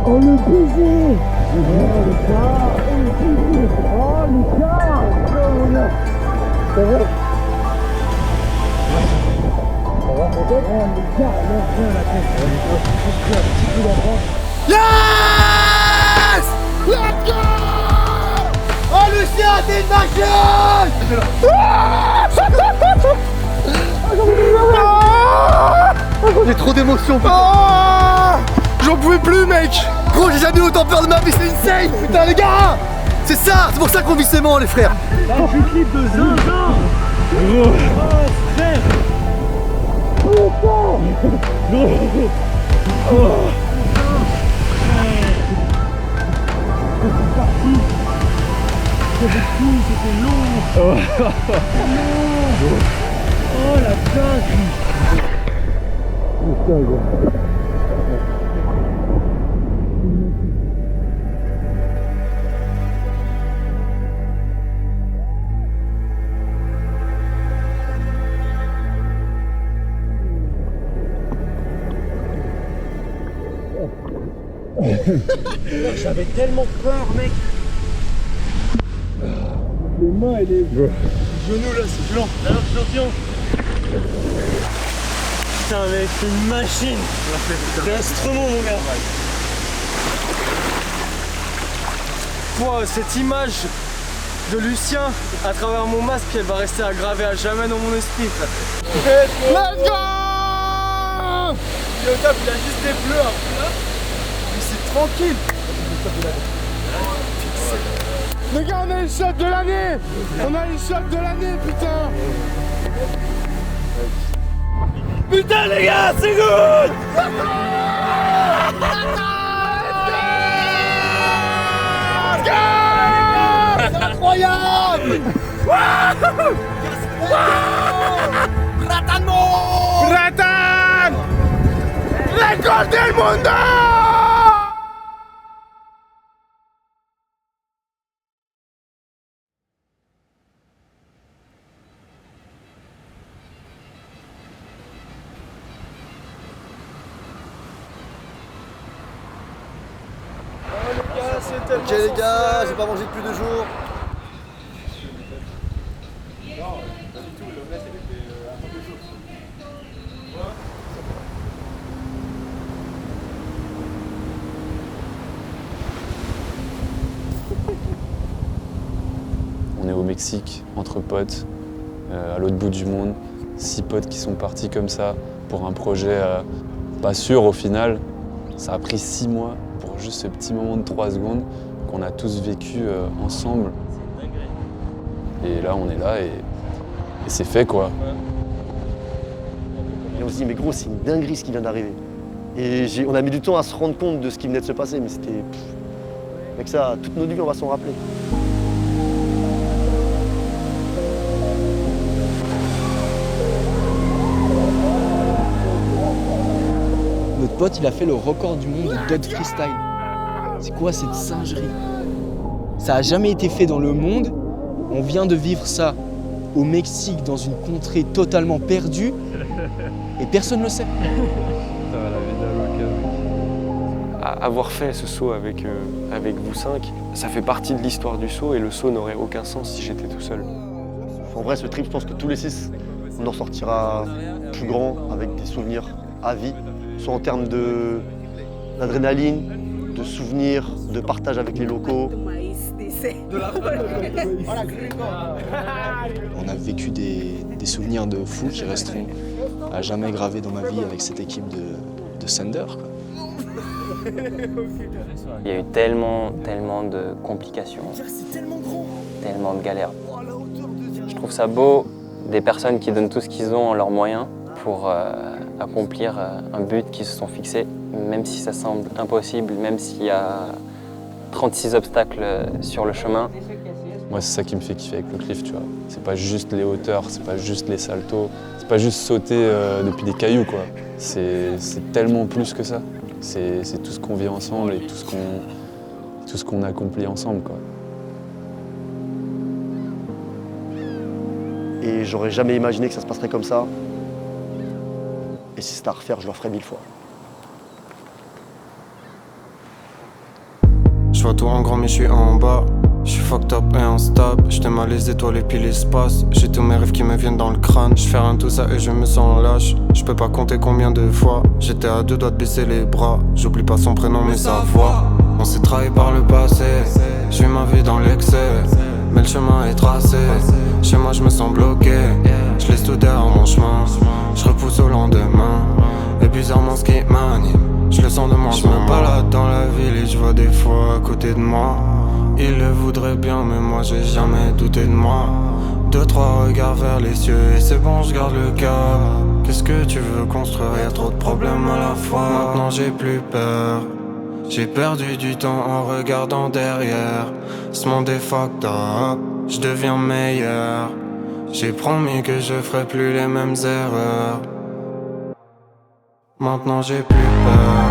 Oh le baiser! Oh Lucas! Oh Lucas! C'est vrai? Yes! Let's go! Oh Lucien, t'es une machine! J'ai trop d'émotions. J'en pouvais plus, mec! Gros, j'ai jamais eu autant peur de ma vie, c'est insane! Putain, les gars! C'est ça! C'est pour ça qu'on vit sément, les frères! Là, je suis clip de zinzin! Oh, frère! C'était fou, c'était long. Oh la dingue. Putain, gros. J'avais tellement peur, mec. Les mains et les genoux là, c'est blanc. Alors, champion. Putain, mec, c'est une machine. C'est un instrument, mon gars. Moi, cette image de Lucien à travers mon masque, elle va rester gravée à jamais dans mon esprit. Let's go! Le top, il a juste des bleus un peu là. Mais c'est tranquille. Les gars, on a une shot de l'année. On a une shot de l'année, putain. Putain, les gars, c'est good. C'est incroyable. Ratano! Ratan! Récolte del mundo! Ok les gars, j'ai pas mangé depuis 2 jours. On est au Mexique, entre potes, à l'autre bout du monde. 6 potes qui sont partis comme ça pour un projet pas sûr au final. Ça a pris 6 mois pour juste ce petit moment de 3 secondes qu'on a tous vécu ensemble. Et là, on est là et c'est fait quoi. Et on se dit, mais gros, c'est une dinguerie ce qui vient d'arriver. Et on a mis du temps à se rendre compte de ce qui venait de se passer, mais c'était... Avec ça, toute notre vie, on va s'en rappeler. Notre pote, il a fait le record du monde de dead freestyle. C'est quoi cette singerie? Ça a jamais été fait dans le monde. On vient de vivre ça au Mexique, dans une contrée totalement perdue, et personne ne le sait. Avoir fait ce saut avec vous 5, ça fait partie de l'histoire du saut et le saut n'aurait aucun sens si j'étais tout seul. En vrai, ce trip, je pense que tous les 6, on en sortira plus grand, avec des souvenirs à vie, soit en termes d'adrénaline, de souvenirs, de partage avec les locaux. On a vécu des souvenirs de fous qui resteront à jamais gravés dans ma vie avec cette équipe de Thunder, quoi. Il y a eu tellement de complications, tellement de galères. Je trouve ça beau, des personnes qui donnent tout ce qu'ils ont en leurs moyens pour accomplir un but qu'ils se sont fixés, même si ça semble impossible, même s'il y a 36 obstacles sur le chemin. Moi, c'est ça qui me fait kiffer avec le cliff, tu vois. C'est pas juste les hauteurs, c'est pas juste les saltos, c'est pas juste sauter depuis des cailloux, quoi. C'est tellement plus que ça. C'est tout ce qu'on vit ensemble et tout ce qu'on accomplit ensemble, quoi. Et j'aurais jamais imaginé que ça se passerait comme ça. Et si c'était à refaire, je le referais 1000 fois. Je vois tout en grand mais je suis en bas. Je suis fucked up et instable. J'étais mal les étoiles et puis l'espace. J'ai tous mes rêves qui me viennent dans le crâne. Je fais rien de tout ça et je me sens lâche. Je peux pas compter combien de fois j'étais à 2 doigts de baisser les bras. J'oublie pas son prénom mais sa voix. On s'est trahi par le passé. J'ai ma vie dans l'excès, mais le chemin est tracé. Chez moi je me sens bloqué. Je laisse tout derrière mon chemin. Je repousse au lendemain. Et bizarrement ce qui m'anime, je le sens de moi. Je me balade dans la ville et je vois des fois à côté de moi. Il le voudrait bien mais moi j'ai jamais douté de moi. 2-3 regards vers les cieux et c'est bon, je garde le cap. Qu'est-ce que tu veux construire, y'a trop de problèmes à la fois. Maintenant j'ai plus peur, J'ai perdu du temps en regardant derrière. Ce monde est fucked up, je deviens meilleur. J'ai promis que je ferai plus les mêmes erreurs. Maintenant j'ai plus peur.